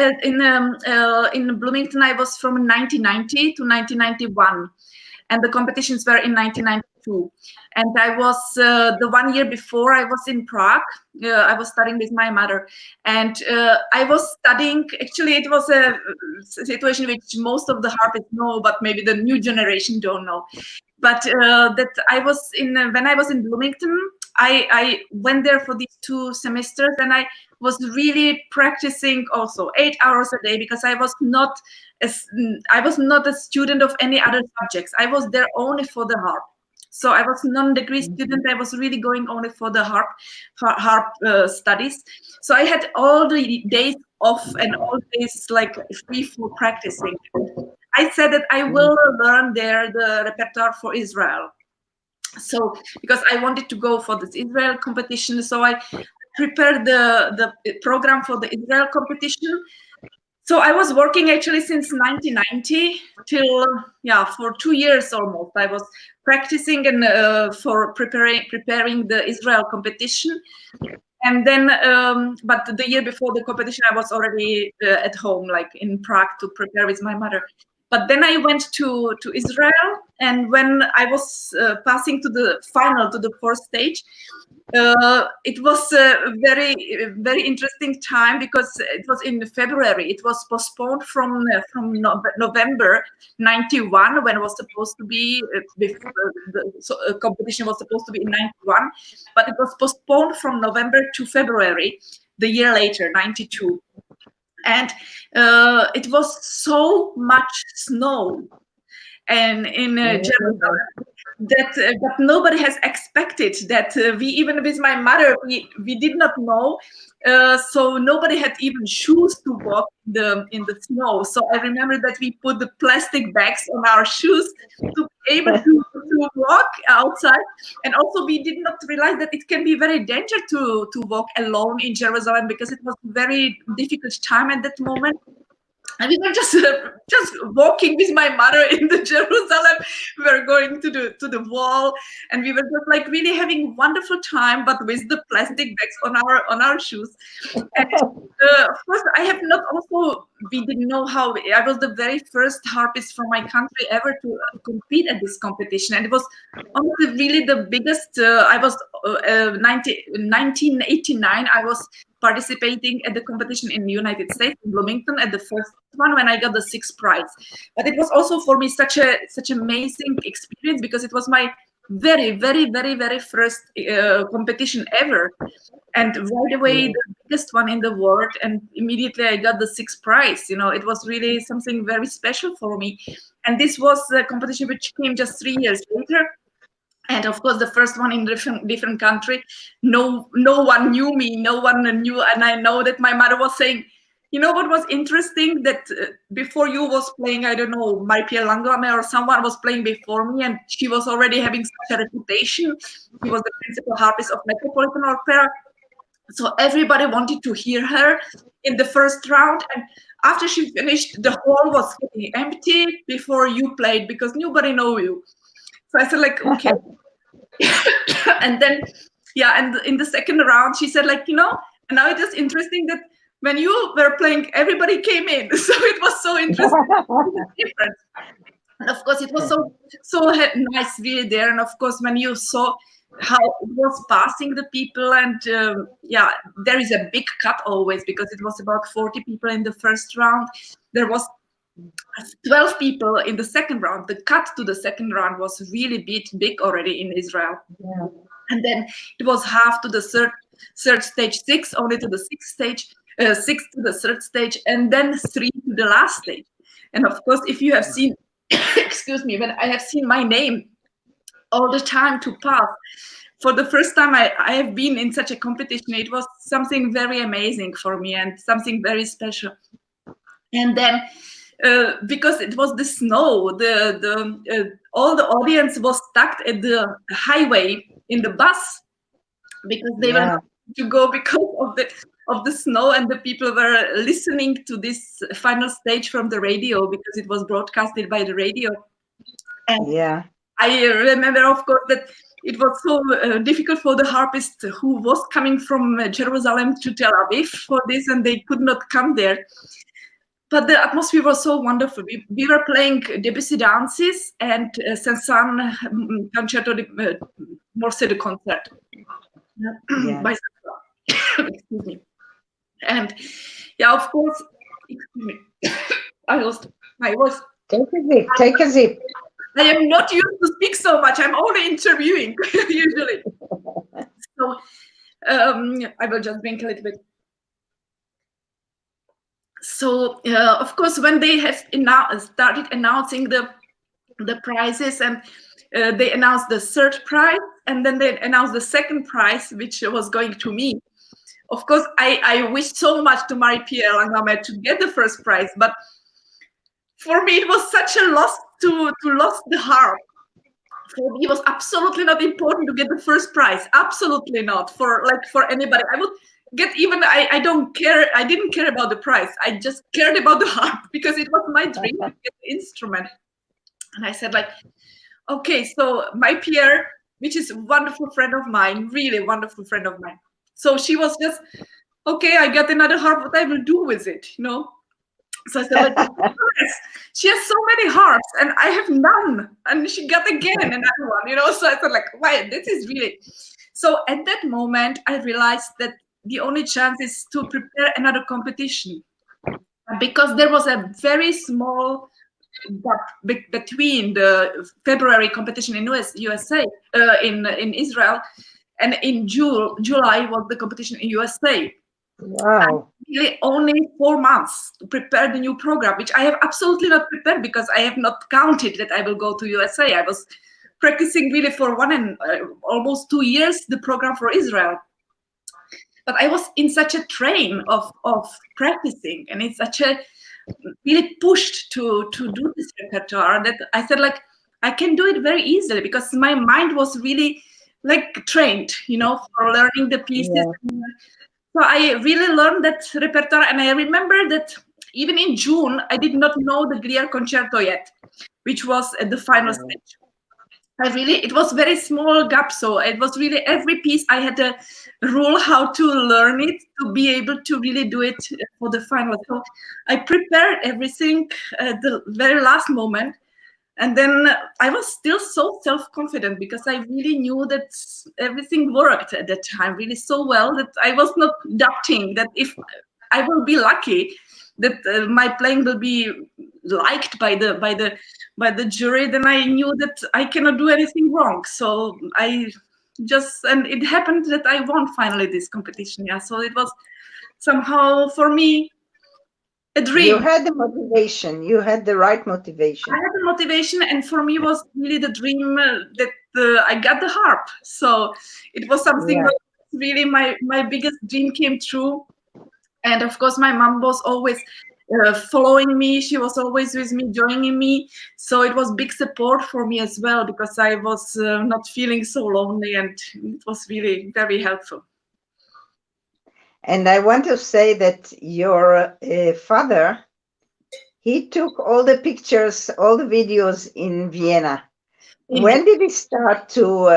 in Bloomington. I was from 1990 to 1991, and the competitions were in 1992. And I was the 1 year before, I was in Prague. I was studying with my mother, and I was studying. Actually, it was a situation which most of the harpists know, but maybe the new generation don't know. But that I was in when I was in Bloomington, I went there for these 2 semesters, and I was really practicing also 8 hours a day, because I was not a student of any other subjects. I was there only for the harp. So I was non-degree student. I was really going only for the harp studies. So I had all the days off and all days like free for practicing. I said that I will learn there the repertoire for Israel. So because I wanted to go for this Israel competition, so I prepared the program for the Israel competition. So I was working actually since 1990 till for 2 years almost. I was practicing and for preparing the Israel competition. And then, but the year before the competition, I was already at home, like in Prague, to prepare with my mother. But then I went to Israel, and when I was passing to the final, to the 4th stage, it was a very interesting time, because it was in February. It was postponed from November 91, when it was supposed to be the competition was supposed to be in 91, but it was postponed from November to February the year later, 92. And it was so much snow and in Jerusalem that nobody has expected. That we, even with my mother, we did not know. So nobody had even shoes to walk in the snow. So I remember that we put the plastic bags on our shoes to be able to walk outside. And also we did not realize that it can be very dangerous to walk alone in Jerusalem, because it was a very difficult time at that moment. And we were just walking with my mother in the Jerusalem. We were going to the wall, and we were just like really having wonderful time, but with the plastic bags on our shoes. And of course, I have not also. We didn't know how. I was the very first harpist from my country ever to compete at this competition, and it was honestly really the biggest. I was 1989. I was participating at the competition in the United States, in Bloomington, at the first one, when I got the 6th prize. But it was also for me such amazing experience, because it was my very first competition ever, and right away the biggest one in the world, and immediately I got the 6th prize. You know, it was really something very special for me. And this was a competition which came just 3 years later. And of course, the first one in different country, no one knew me, no one knew. And I know that my mother was saying, you know what was interesting, that before you was playing, I don't know, Marie-Pierre Langlois or someone was playing before me, and she was already having such a reputation. She was the principal harpist of Metropolitan Opera. So everybody wanted to hear her in the first round. And after she finished, the hall was getting empty before you played, because nobody knew you. So I said, like, okay. And then, and in the second round, she said, like, you know, and now it is interesting that when you were playing, everybody came in. So it was so interesting. Different. And of course, it was so nice really there. And of course, when you saw how it was passing the people, and there is a big cut always, because it was about 40 people in the first round. There was 12 people in the second round. The cut to the second round was really big already in Israel. Yeah. And then it was half to the third stage, 6 only to the 6th stage, 6 to the 3rd stage, and then 3 to the last stage. And of course, if you have seen, excuse me, when I have seen my name all the time to pass, for the first time I have been in such a competition. It was something very amazing for me and something very special. And then because it was the snow, all the audience was stuck at the highway in the bus because they were not to go because of the snow, and the people were listening to this final stage from the radio because it was broadcasted by the radio. And I remember, of course, that it was so difficult for the harpist who was coming from Jerusalem to Tel Aviv for this, and they could not come there. But the atmosphere was so wonderful. We were playing Debussy dances and Saint-Saëns Concerto de Morceau de Concert by excuse me. And yeah, of course, excuse me. I lost my voice. Take a sip. I am not used to speak so much. I'm only interviewing usually. So I will just drink a little bit. So of course, when they have started announcing the prizes, and they announced the third prize, and then they announced the second prize, which was going to me. Of course, I wished so much to marry Pierre Langhammer to get the first prize, but for me it was such a loss to lose the harp. For me, it was absolutely not important to get the first prize. Absolutely not for anybody. I would get even. I don't care. I didn't care about the prize. I just cared about the harp because it was my dream to get the instrument. And I said, like, okay, so my Pierre, which is a wonderful friend of mine, really wonderful friend of mine. So she was just, okay, I got another harp. What I will do with it, you know? So I said, like, she has so many harps and I have none. And she got again another one, you know? So I thought, like, wow, this is really. So at that moment, I realized that the only chance is to prepare another competition, because there was a very small gap between the February competition in USA, in Israel, and in July was the competition in USA. Wow. Really only 4 months to prepare the new program, which I have absolutely not prepared because I have not counted that I will go to USA. I was practicing really for almost 2 years the program for Israel. But I was in such a train of practicing, and it's such a really pushed to do this repertoire that I said, like, I can do it very easily because my mind was really like trained, you know, for learning the pieces. Yeah. So I really learned that repertoire, and I remember that even in June, I did not know the Grieg concerto yet, which was at the final stage. It was very small gap, so it was really every piece I had a rule how to learn it to be able to really do it for the final. So I prepared everything at the very last moment. And then I was still so self-confident because I really knew that everything worked at that time really so well that I was not doubting that if I will be lucky that my playing will be liked by the jury, then I knew that I cannot do anything wrong. So and it happened that I won finally this competition. Yeah, so it was somehow for me a dream. You had the motivation. You had the right motivation. I had the motivation, and for me was really the dream that I got the harp. So it was something that really my biggest dream came true. And of course, my mom was always following me. She was always with me, joining me. So it was big support for me as well, because I was not feeling so lonely, and it was really very helpful. And I want to say that your father, he took all the pictures, all the videos in Vienna. Mm-hmm. When did he start to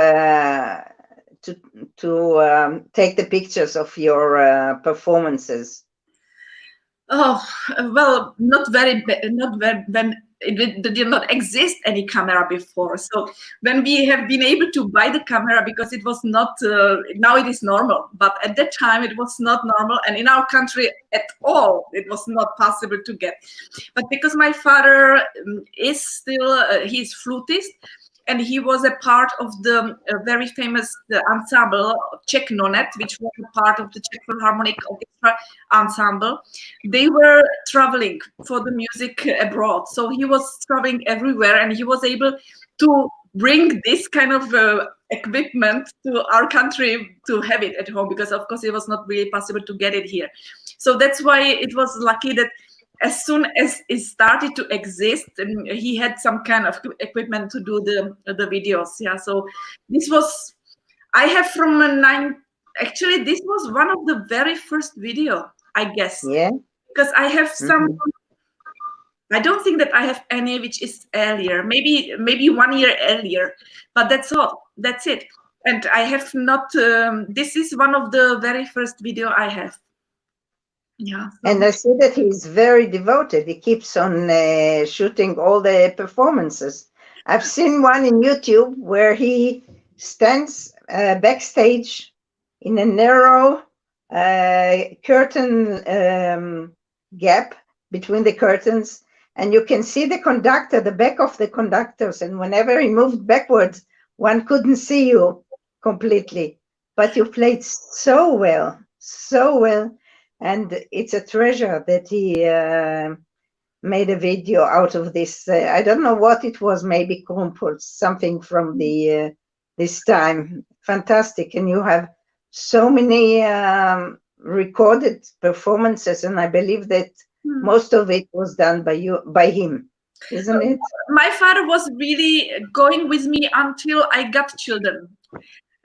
take the pictures of your performances? Oh, well, not when it did not exist any camera before. So when we have been able to buy the camera, because it was not, now it is normal, but at that time it was not normal, and in our country at all, it was not possible to get. But because my father is still, he's flutist, and he was a part of the very famous ensemble Czech Nonet, which was a part of the Czech Philharmonic Orchestra ensemble. They were traveling for the music abroad. So he was traveling everywhere, and he was able to bring this kind of equipment to our country to have it at home, because of course it was not really possible to get it here. So that's why it was lucky that as soon as it started to exist, and he had some kind of equipment to do the videos. Yeah, so this was, I have from actually this was one of the very first video, I guess. Yeah. Because I have some, I don't think that I have any which is earlier, maybe 1 year earlier, but that's all, that's it. And I have not, this is one of the very first video I have. Yeah. So. And I see that he's very devoted. He keeps on shooting all the performances. I've seen one in YouTube where he stands backstage in a narrow curtain gap between the curtains, and you can see the conductor, the back of the conductors, and whenever he moved backwards, one couldn't see you completely. But you played so well, so well. And it's a treasure that he made a video out of this. I don't know what it was, maybe Krumpholz, something from the this time. Fantastic. And you have so many recorded performances, and I believe that most of it was done by him, isn't it? My father was really going with me until I got children.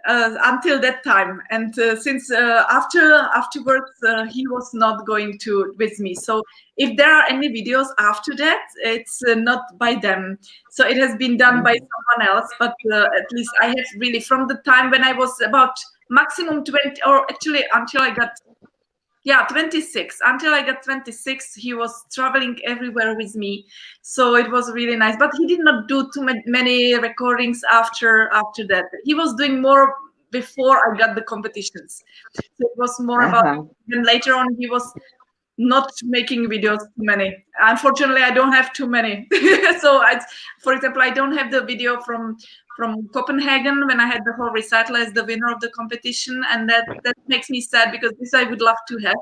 Until that time, and since afterwards he was not going to with me. So if there are any videos after that, it's not by them. So it has been done by someone else. But at least I have really, from the time when I was about maximum 20, or actually until I got 26. Until I got 26, he was traveling everywhere with me. So it was really nice. But he did not do too many recordings after that. He was doing more before I got the competitions. So it was more about, then later on he was not making videos too many. Unfortunately, I don't have too many. So for example, I don't have the video from Copenhagen when I had the whole recital as the winner of the competition, and that makes me sad, because this I would love to have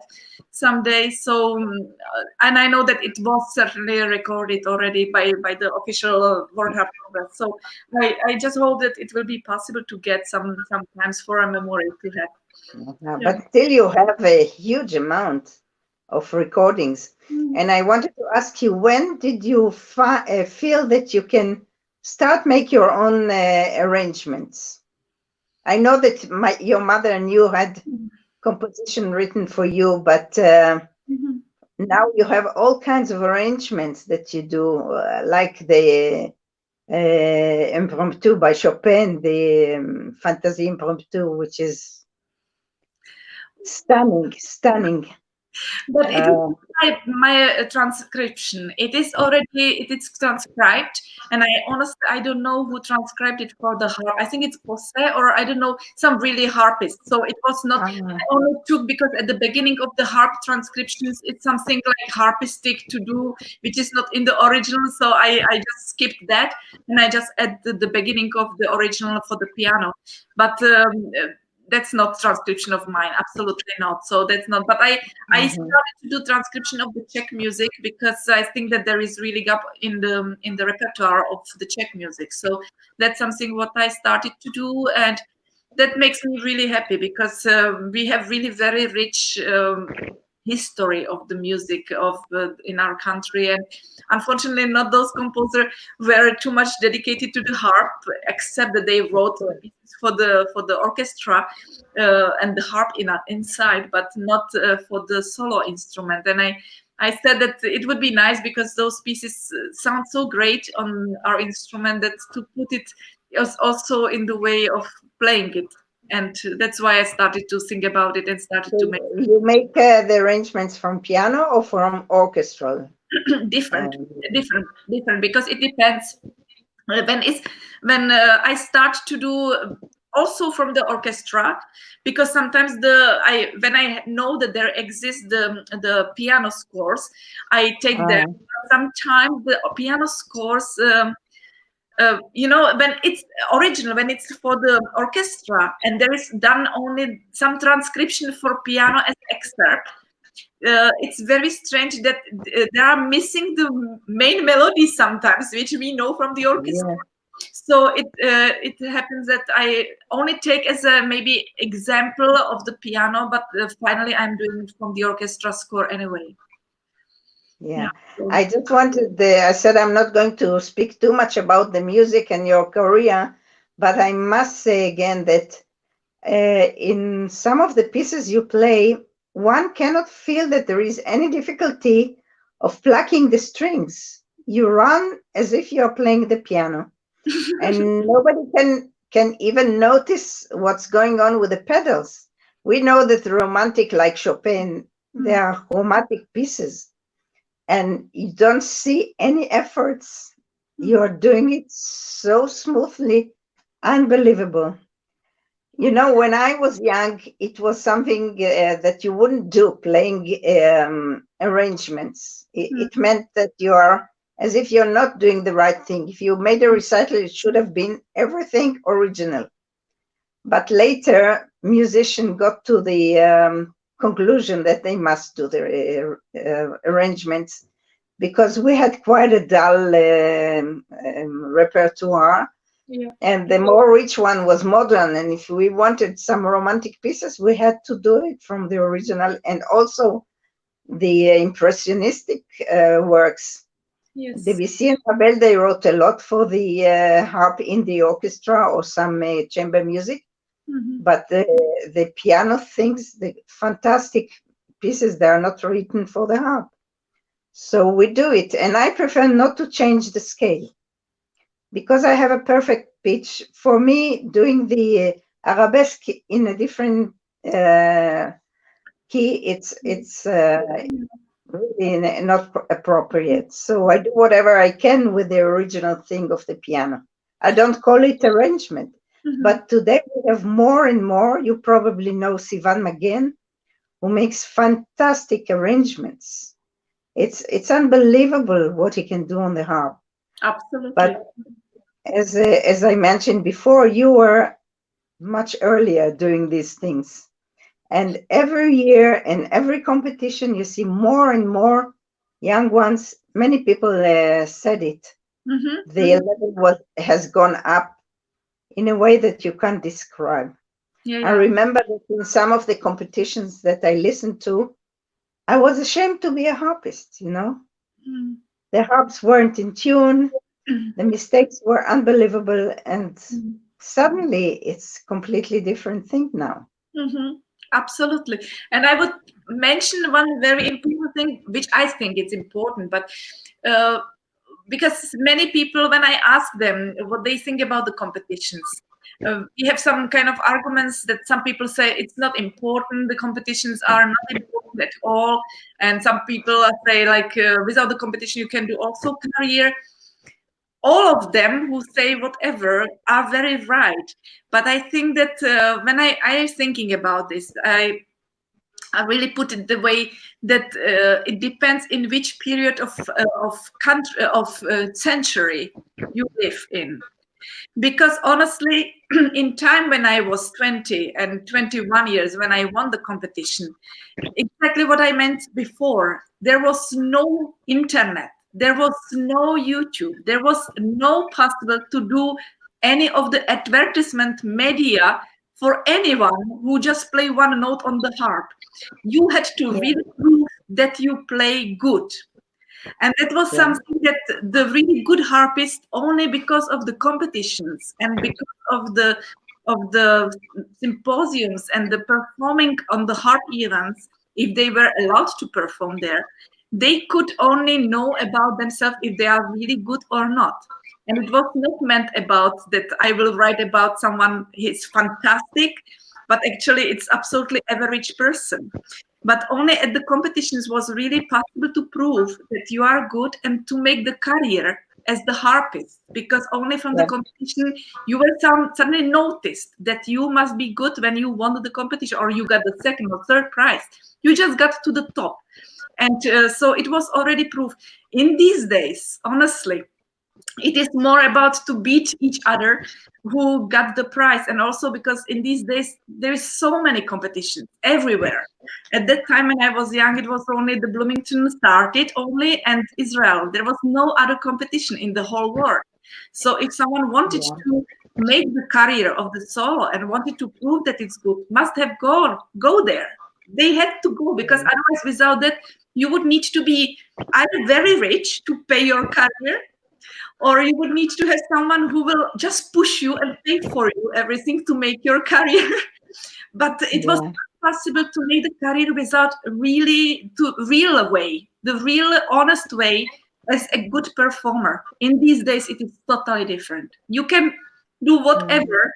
someday. So and I know that it was certainly recorded already by the official World Harp Congress. So I just hope that it will be possible to get sometimes for a memory to have. But still you have a huge amount of recordings. And I wanted to ask you, when did you feel that you can start make your own arrangements? I know that your mother and you had composition written for you, but now you have all kinds of arrangements that you do, like the Impromptu by Chopin, the Fantasy Impromptu, which is stunning. But it is my transcription. It is transcribed, and I don't know who transcribed it for the harp. I think it's Jose, or I don't know, some really harpist. So it was not. I only took, because at the beginning of the harp transcriptions, it's something like harpistic to do, which is not in the original. So I just skipped that, and I just added the beginning of the original for the piano. But that's not transcription of mine, absolutely not. So that's not. But I started to do transcription of the Czech music, because I think that there is really gap in the repertoire of the Czech music. So that's something what I started to do, and that makes me really happy, because we have really very rich history of the music of in our country, and unfortunately not those composers were too much dedicated to the harp, except that they wrote for the orchestra and the harp inside, but not for the solo instrument. And I said that it would be nice, because those pieces sound so great on our instrument, that to put it also in the way of playing it. And that's why I started to think about it and started to make. You make the arrangements from piano or from orchestral? different, because it depends. When I start to do also from the orchestra, because sometimes when I know that there exists the piano scores, I take them. Sometimes the piano scores. When it's original, when it's for the orchestra, and there is done only some transcription for piano as excerpt, it's very strange that they are missing the main melody sometimes, which we know from the orchestra. So it happens that I only take as a maybe example of the piano, but finally I'm doing it from the orchestra score anyway. Yeah, So, I just wanted I said I'm not going to speak too much about the music and your career, but I must say again that in some of the pieces you play, one cannot feel that there is any difficulty of plucking the strings. You run as if you're playing the piano, and nobody can even notice what's going on with the pedals. We know that romantic, like Chopin, they are chromatic pieces, and you don't see any efforts. You're doing it so smoothly, unbelievable. You know, when I was young, it was something that you wouldn't do, playing arrangements. It meant that you are as if you're not doing the right thing. If you made a recital, it should have been everything original. But later, musicians got to the conclusion that they must do the arrangements, because we had quite a dull repertoire. yeah. And the more rich one was modern. And if we wanted some romantic pieces, we had to do it from the original, and also the impressionistic works. Yes. Debussy and Ravel, they wrote a lot for the harp in the orchestra or some chamber music. But the piano things, the fantastic pieces, they are not written for the harp. So we do it. And I prefer not to change the scale, because I have a perfect pitch. For me, doing the arabesque in a different key, it's really not appropriate. So I do whatever I can with the original thing of the piano. I don't call it arrangement. But today we have more and more. You probably know Sivan Magen, who makes fantastic arrangements. It's unbelievable what he can do on the harp. Absolutely. But as I mentioned before, you were much earlier doing these things. And every year and every competition, you see more and more young ones. Many people said it. The level has gone up in a way that you can't describe. Yeah, I remember that in some of the competitions that I listened to, I was ashamed to be a harpist, you know. The harps weren't in tune. The mistakes were unbelievable, and suddenly it's completely different thing now. Absolutely. And I would mention one very important thing, which I think it's important, but because many people, when I ask them what they think about the competitions, we have some kind of arguments that some people say it's not important, the competitions are not important at all, and some people say like without the competition you can do also career. All of them who say whatever are very right, but I think that when I am thinking about this, I really put it the way that it depends in which period of country of century you live in. Because honestly, in time when I was 20 and 21 years, when I won the competition, exactly what I meant before, there was no internet, there was no YouTube, there was no possible to do any of the advertisement media for anyone who just play one note on the harp. You had to really prove that you play good. And that was something that the really good harpist, only because of the competitions and because of the symposiums and the performing on the harp events, if they were allowed to perform there, they could only know about themselves if they are really good or not. And it was not meant about that I will write about someone who's fantastic, but actually it's absolutely average person. But only at the competitions was really possible to prove that you are good and to make the career as the harpist, because only from the competition you were suddenly noticed that you must be good when you won the competition, or you got the second or third prize. You just got to the top. And so it was already proof. In these days, honestly, it is more about to beat each other who got the prize. And also because in these days there is so many competitions everywhere. At that time when I was young, it was only the Bloomington started only and Israel. There was no other competition in the whole world. So if someone wanted Yeah. to make the career of the solo and wanted to prove that it's good, must have go there. They had to go, because otherwise, without that, you would need to be either very rich to pay your career, or you would need to have someone who will just push you and pay for you everything to make your career. But it was Yeah. possible to make the career without really the real way, the real honest way, as a good performer. In these days, it is totally different. You can do whatever,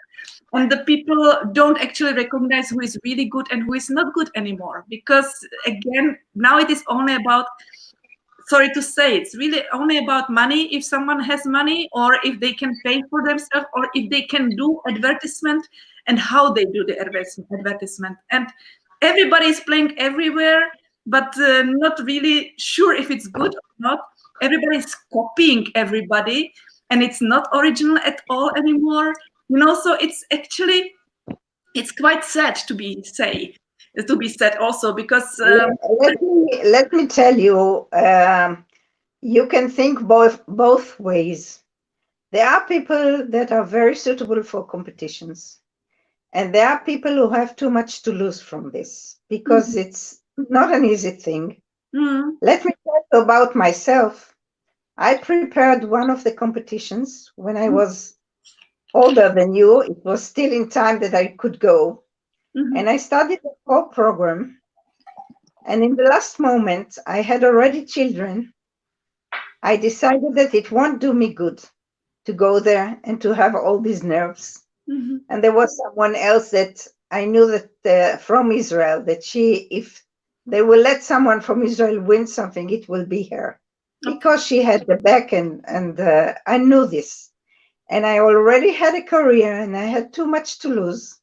and the people don't actually recognize who is really good and who is not good anymore. Because again, now it is only about, sorry to say, it's really only about money. If someone has money, or if they can pay for themselves, or if they can do advertisement, and how they do the advertisement. And everybody is playing everywhere, but not really sure if it's good or not. Everybody is copying everybody, and it's not original at all anymore. So it's actually, it's quite sad to be said also, because Let me tell you, you can think both ways. There are people that are very suitable for competitions, and there are people who have too much to lose from this, because it's not an easy thing. Let me tell you about myself. I prepared one of the competitions when I was older than you. It was still in time that I could go. And I studied the whole program. And in the last moment, I had already children. I decided that it won't do me good to go there and to have all these nerves. And there was someone else that I knew that from Israel, that if they will let someone from Israel win something, it will be her, because she had the back, and I knew this. And I already had a career, and I had too much to lose.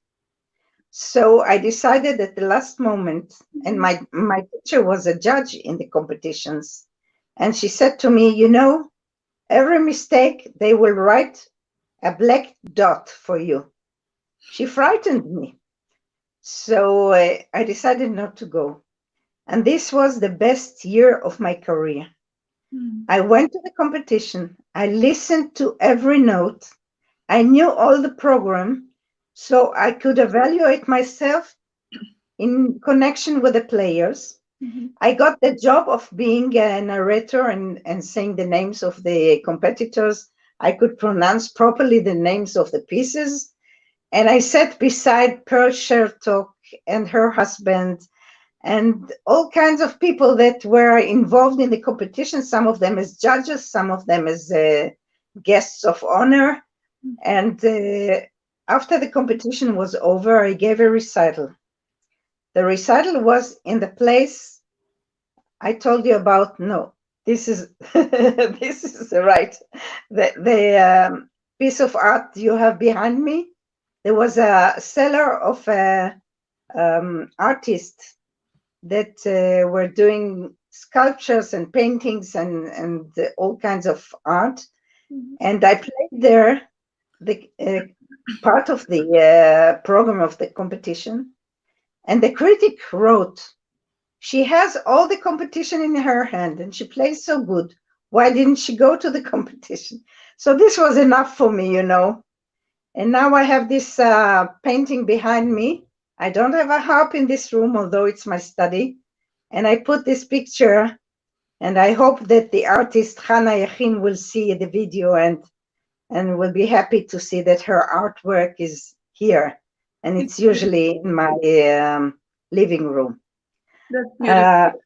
So I decided at the last moment, and my teacher was a judge in the competitions, and she said to me, every mistake, they will write a black dot for you. She frightened me. So I decided not to go. And this was the best year of my career. I went to the competition. I listened to every note. I knew all the program, so I could evaluate myself in connection with the players. I got the job of being a narrator and saying the names of the competitors. I could pronounce properly the names of the pieces. And I sat beside Pearl Shertok and her husband and all kinds of people that were involved in the competition, some of them as judges, some of them as guests of honor. And after the competition was over, I gave a recital. The recital was in the place I told you about. No, this is this is right. The piece of art you have behind me. There was a cellar of artists that were doing sculptures and paintings and all kinds of art. And I played there the part of the program of the competition. And the critic wrote, she has all the competition in her hand and she plays so good. Why didn't she go to the competition? So this was enough for me, And now I have this painting behind me. I don't have a harp in this room, although it's my study. And I put this picture, and I hope that the artist Hannah Yachin will see the video and will be happy to see that her artwork is here. And it's usually in my living room. That's beautiful.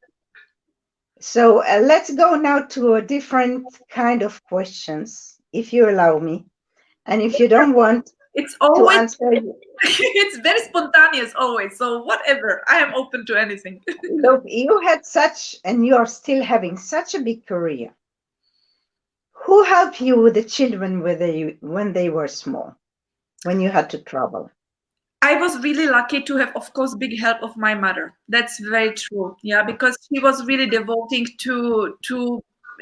So let's go now to a different kind of questions, if you allow me. And if you don't want it's always, to answer, it's very spontaneous always. So whatever, I am open to anything. look, you had such, and you are still having such a big career. Who helped you with the children when they were small, when you had to travel? I was really lucky to have, of course, big help of my mother. That's very true. Yeah, because she was really devoting to.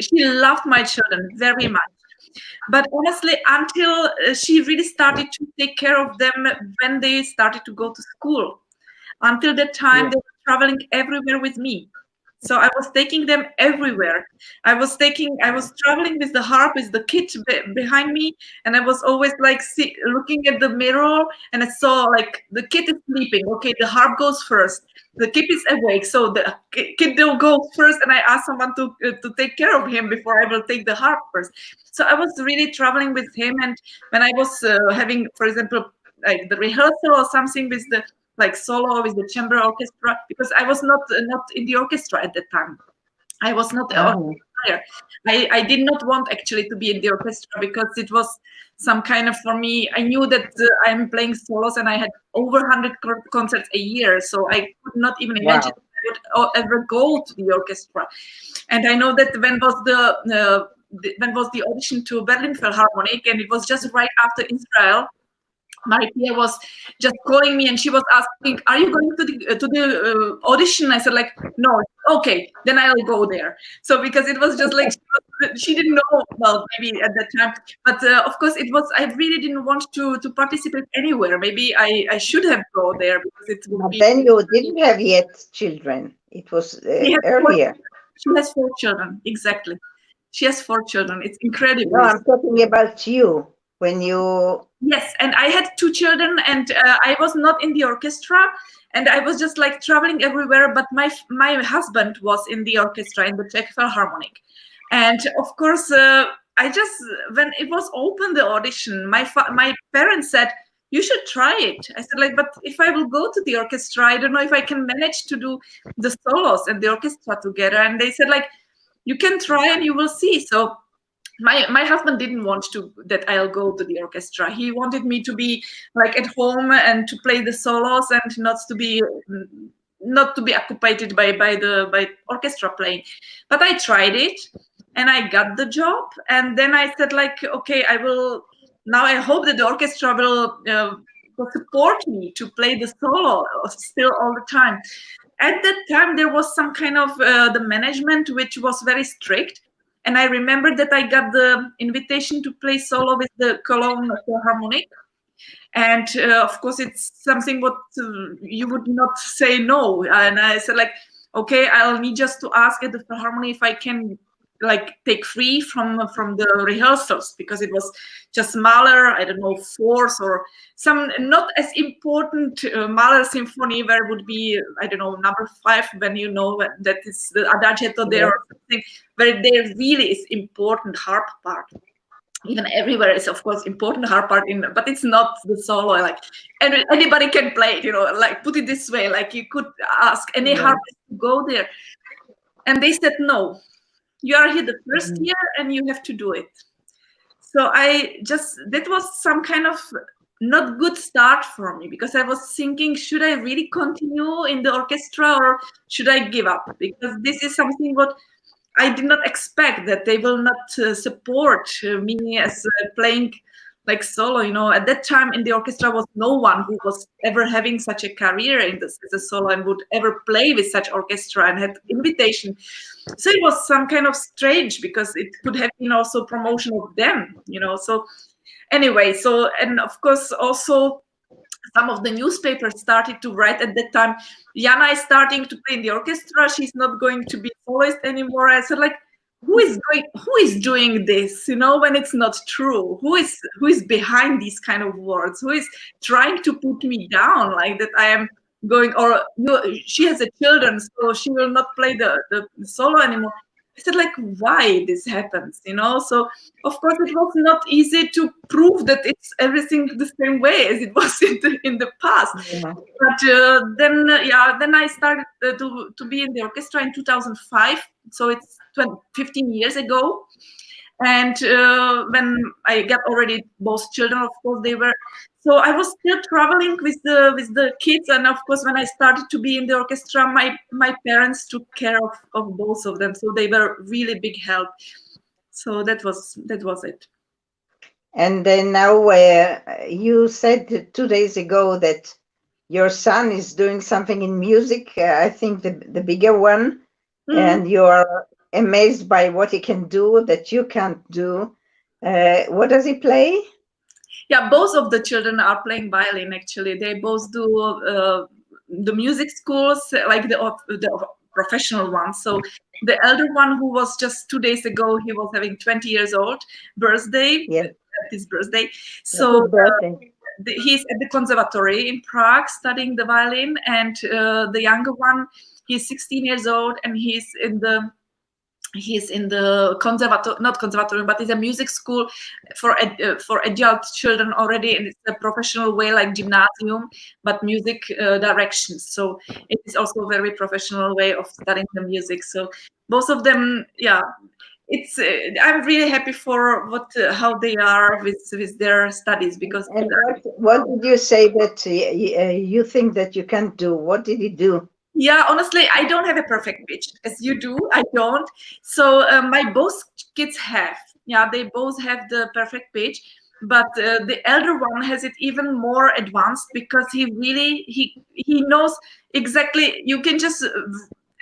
She loved my children very much. But honestly, until she really started to take care of them when they started to go to school, until that time they were traveling everywhere with me. So I was taking them everywhere. I was traveling with the harp, with the kid behind me, and I was always like looking at the mirror, and I saw like the kid is sleeping. Okay, the harp goes first. The kid is awake, so the kid will go first, and I asked someone to take care of him before I will take the harp first. So I was really traveling with him, and when I was having, for example, like the rehearsal or something with the like solo with the chamber orchestra, because I was not in the orchestra at that time. I was not the orchestra player. I did not want actually to be in the orchestra because it was some kind of, for me, I knew that I'm playing solos and I had over 100 concerts a year, so I could not even imagine I would ever go to the orchestra. And I know that when was the audition to Berlin Philharmonic, and it was just right after Israel. Maria was just calling me and she was asking, "Are you going to the audition?" I said, like, "No." "Okay, then I'll go there." So because it was just like she didn't know, well, maybe at that time, but of course it was. I really didn't want to participate anywhere. Maybe I should have go there because it would be. Then you didn't have yet children. It was earlier. She has 4 children, exactly. She has 4 children. It's incredible. No, I'm talking about you. When you... Yes, and I had 2 children, and I was not in the orchestra, and I was just like traveling everywhere. But my husband was in the orchestra in the Czech Philharmonic, and of course, I just, when it was open the audition, my parents said, "You should try it." I said, like, "But if I will go to the orchestra, I don't know if I can manage to do the solos and the orchestra together." And they said, like, "You can try and you will see." So my husband didn't want that I'll go to the orchestra. He wanted me to be like at home and to play the solos and not to be occupied by orchestra playing. But I tried it and I got the job. And then I said, like, okay, I will. Now I hope that the orchestra will support me to play the solo still all the time. At that time, there was some kind of the management which was very strict. And I remember that I got the invitation to play solo with the Cologne Philharmonic. And of course, it's something what you would not say no. And I said, like, okay, I'll need just to ask at the Philharmonic if I can like take free from the rehearsals, because it was just Mahler, I don't know, fourth or some not as important Mahler symphony, where it would be, I don't know, number 5, when you know that is the adagietto there or something, where there really is important harp part. Even everywhere is of course important harp part but it's not the solo, like anybody can play it, like, put it this way, like you could ask any harpist to go there. And they said, "No, you are here the first year and you have to do it." So that was some kind of not good start for me, because I was thinking, should I really continue in the orchestra or should I give up? Because this is something what I did not expect, that they will not support me as playing like solo. At that time in the orchestra was no one who was ever having such a career as a solo and would ever play with such orchestra and had invitation. So it was some kind of strange, because it could have been also promotion of them, So anyway, and of course also some of the newspapers started to write at that time, "Jana is starting to play in the orchestra. She's not going to be soloist anymore." I said, like, who is doing this? When it's not true. Who is behind these kind of words? Who is trying to put me down like that? I am going, or she has a children, so she will not play the solo anymore. I said, like, why this happens, So of course it was not easy to prove that it's everything the same way as it was in the past. Yeah. But then I started to be in the orchestra in 2005. So it's 15 years ago. And when I got already both children, of course, so I was still traveling with the kids. And of course, when I started to be in the orchestra, my parents took care of both of them. So they were really big help. So that was it. And then now you said 2 days ago that your son is doing something in music, I think the bigger one, and you are amazed by what he can do that you can't do. What does he play? Yeah, both of the children are playing violin, actually. They both do the music schools, like the professional ones. So the elder one, who was just 2 days ago, he was having 20 years old birthday, Yes. his birthday. So Happy birthday. he's at the conservatory in Prague studying the violin, and the younger one, he's 16 years old, and he's in the conservatory, not conservatory, but it's a music school for adult children already, and it's a professional way like gymnasium, but music directions. So it is also a very professional way of studying the music. So both of them, yeah, it's I'm really happy for how they are with their studies, because And what did you say that you think that you can't do? What did he do? yeah, honestly, I don't have a perfect pitch as you do. I don't. So my both kids have. Yeah, they both have the perfect pitch, but the elder one has it even more advanced, because he knows exactly. You can just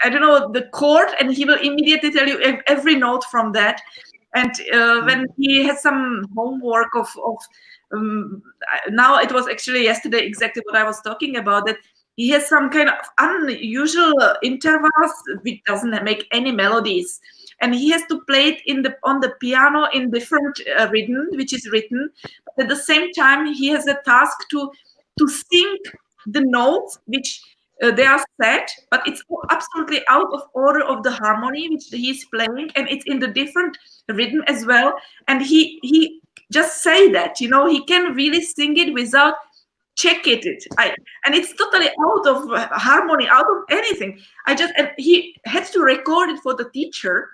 I don't know the chord, and he will immediately tell you every note from that. And when he has some homework now, it was actually yesterday exactly what I was talking about, that he has some kind of unusual intervals which doesn't make any melodies, and he has to play it on the piano in different rhythm, which is written. But at the same time, he has a task to sync the notes which they are set, but it's absolutely out of order of the harmony which he's playing, and it's in the different rhythm as well. And he just say that, he can really sing it without check it. And it's totally out of harmony, out of anything. And he had to record it for the teacher,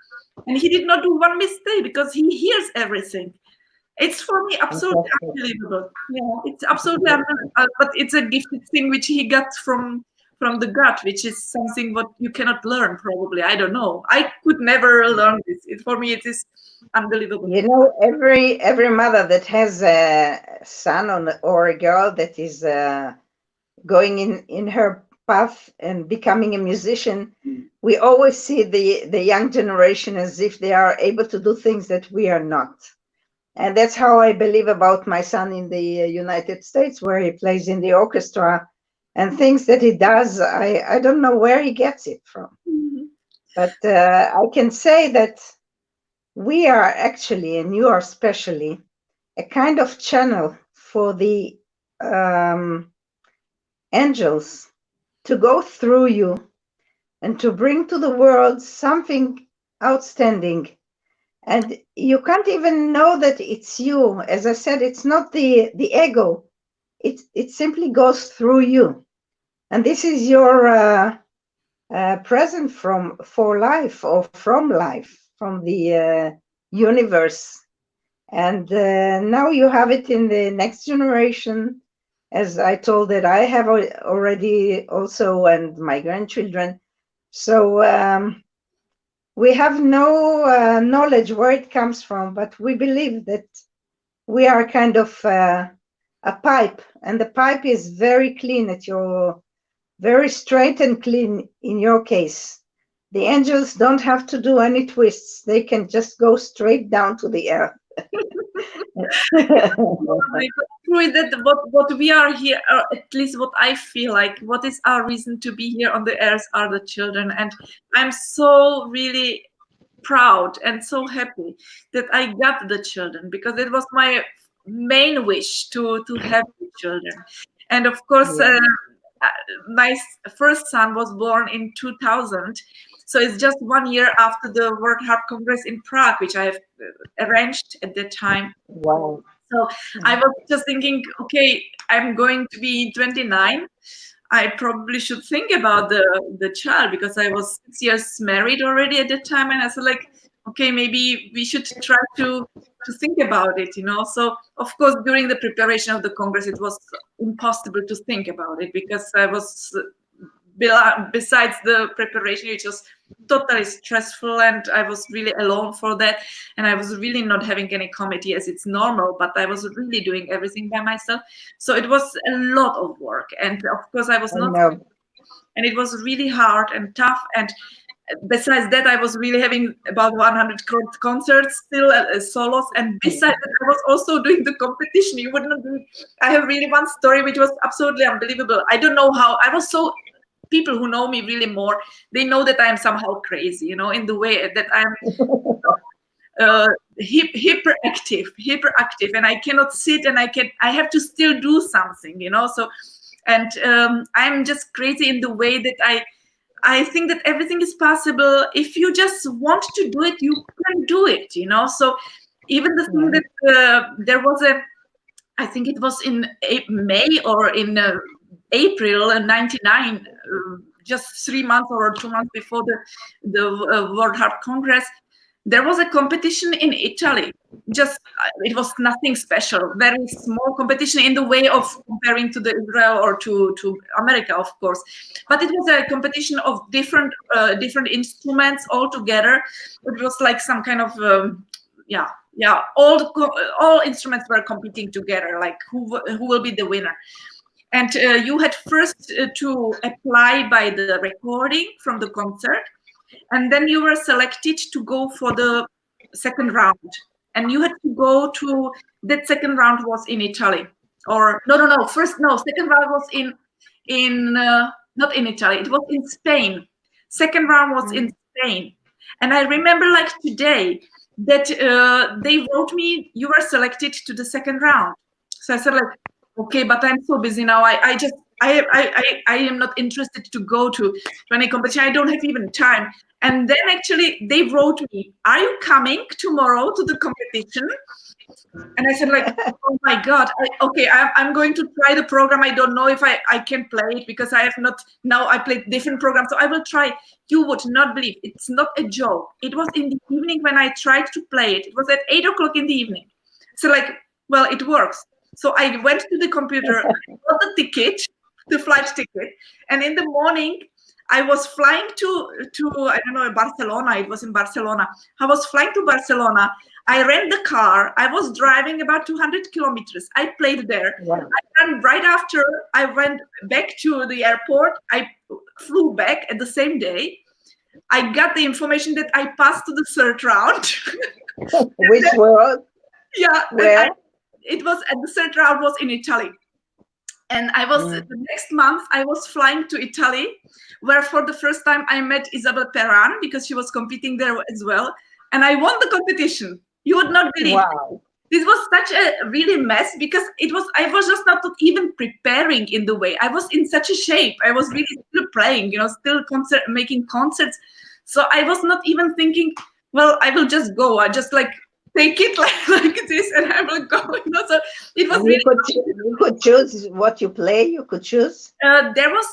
and he did not do one mistake because he hears everything. It's for me absolutely unbelievable. Yeah, it's absolutely unbelievable. But it's a gifted thing which he got from the gut, which is something what you cannot learn probably. I don't know. I could never learn this. For me, it is unbelievable. You know, every mother that has a son or a girl that is going in her path and becoming a musician, we always see the young generation as if they are able to do things that we are not. And that's how I believe about my son in the United States, where he plays in the orchestra, and things that he does, I don't know where he gets it from. But I can say that we are actually, and you are especially, a kind of channel for the angels to go through you and to bring to the world something outstanding. And you can't even know that it's you. As I said, it's not the ego. It simply goes through you. And this is your present for life, or from life, from the universe. And now you have it in the next generation, as I told that I have already also, and my grandchildren. So we have no knowledge where it comes from, but we believe that we are kind of a pipe, and the pipe is very clean at your, very straight and clean in your case. The angels don't have to do any twists. They can just go straight down to the earth. What we are here, or at least what I feel like, what is our reason to be here on the earth are the children. And I'm so really proud and so happy that I got the children, because it was my main wish to have the children. And of course, my first son was born in 2000. So it's just 1 year after the World Harp Congress in Prague, which I have arranged at that time. Wow. So I was just thinking, okay, I'm going to be 29. I probably should think about the child, because I was 6 years married already at that time. And I said, like, okay, maybe we should try to think about it, So, of course, during the preparation of the Congress, it was impossible to think about it, because I was, besides the preparation, which was totally stressful, and I was really alone for that, and I was really not having any committee as it's normal, but I was really doing everything by myself. So it was a lot of work, and of course I was not, and it was really hard and tough. And besides that, I was really having about 100 concerts still, solos, and besides that, I was also doing the competition. You wouldn't believe. I have really one story which was absolutely unbelievable. I don't know how. I was so people who know me really more, they know that I am somehow crazy, you know, in the way that I'm hyperactive, and I cannot sit, and I have to still do something, you know. So, and I'm just crazy in the way that I think that everything is possible if you just want to do it. You can do it, you know. So even the thing that there was I think it was in May or in April '99, just 3 months or 2 months before the World Harp Congress. There was a competition in Italy. Just it was nothing special, very small competition in the way of comparing to the Israel or to America, of course. But it was a competition of different instruments all together. It was like some kind of all instruments were competing together, like who will be the winner. And you had first to apply by the recording from the concert, and then you were selected to go for the second round. And you had to go to that second round was in Italy, or no, second round was in not in Italy. It was in Spain. Second round was in Spain, and I remember like today that they wrote me, you were selected to the second round. So I said like, okay, but I'm so busy now. I am not interested to go to any competition. I don't have even time. And then actually they wrote me, are you coming tomorrow to the competition? And I said like, oh my God, I'm going to try the program. I don't know if I can play it because I have not, now I played different programs. So I will try. You would not believe, it's not a joke. It was in the evening when I tried to play it. It was at 8 o'clock in the evening. So like, well, it works. So I went to the computer, I got the ticket, the flight ticket. And in the morning, I was flying to I don't know, Barcelona. It was in Barcelona. I was flying to Barcelona. I rent the car. I was driving about 200 kilometers. I played there. Wow. And right after, I went back to the airport. I flew back at the same day. I got the information that I passed to the third round. Which world? Yeah. Where? It was at the third round was in Italy. And I was the next month, I was flying to Italy, where for the first time I met Isabel Perran because she was competing there as well. And I won the competition. You would not believe. Wow. This was such a really mess because I was just not even preparing in the way. I was in such a shape. I was really still playing, you know, still making concerts. So I was not even thinking, well, I will just go. I just like take it like this and I will go. You know? So it was really. You could choose what you play. You could choose. There was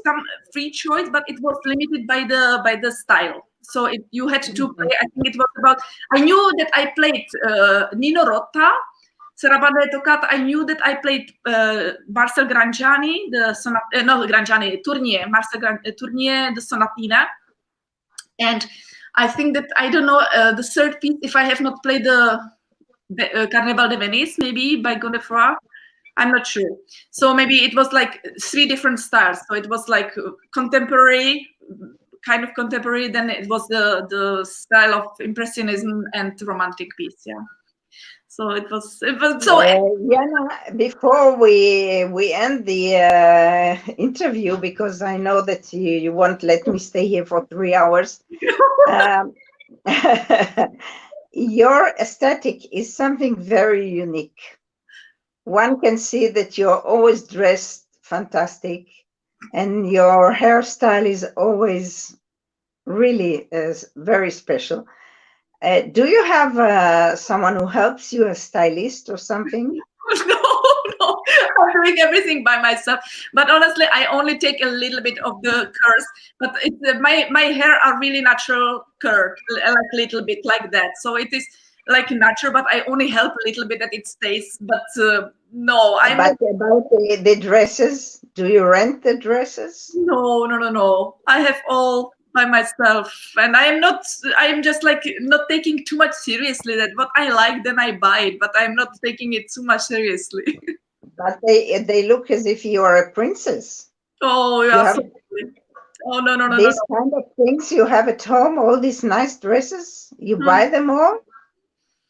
some free choice, but it was limited by the style. So you had to play. I think it was about. I knew that I played Nino Rota, Sarabanda e Toccata. I knew that I played Marcel Grangiani, Tournier, Tournier, the Sonatina, and I think that I don't know the third piece. If I have not played the Carnaval de Venice, maybe by Godefroy. I'm not sure. So maybe it was like 3 different styles. So it was like contemporary, kind of contemporary. Then it was the style of impressionism and romantic piece. Yeah. So it was so. Jana, before we end the interview, because I know that you won't let me stay here for 3 hours. Your aesthetic is something very unique. One can see that you're always dressed fantastic, and your hairstyle is always really very special. Do you have someone who helps you, a stylist or something? No, I'm doing everything by myself. But honestly, I only take a little bit of the curves. But my hair are really natural curved, like a little bit like that. So it is like natural, but I only help a little bit that it stays. But no, I'm. But about the dresses, do you rent the dresses? No. I have all by myself, and I am just like not taking too much seriously. That what I like, then I buy it, but I'm not taking it too much seriously. But they look as if you are a princess. Oh yeah. Oh no. These kind of things you have at home, all these nice dresses, you buy them all?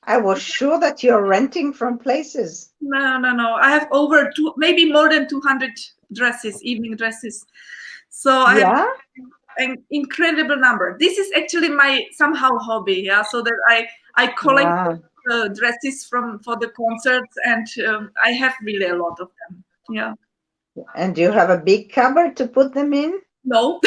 I was sure that you're renting from places. No. I have maybe more than 200 dresses, evening dresses. So I have Yeah. an incredible number. This is actually my somehow hobby, yeah. So that I collect Wow. dresses for the concerts, and I have really a lot of them. Yeah. And you have a big cupboard to put them in? No.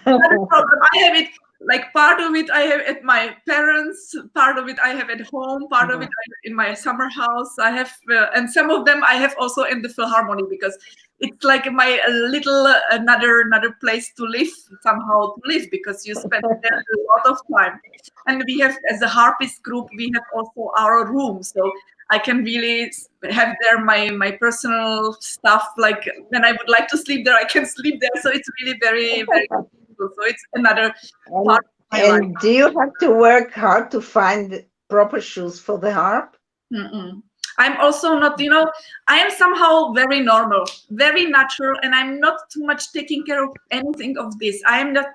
Not a problem. I have it, like, part of it I have at my parents, part of it I have at home, part of it I have in my summer house. I have, and some of them I have also in the Philharmonic, because it's like my little another place to live, somehow to live, because you spend there a lot of time. And we have, as a harpist group, we have also our room, so I can really have there my personal stuff. Like, when I would like to sleep there, I can sleep there. So it's really very, very cool. So it's another And, part of my life. and do you have to work hard to find proper shoes for the harp? Mm-mm. I'm also not, I am somehow very normal, very natural, and I'm not too much taking care of anything of this. I am not,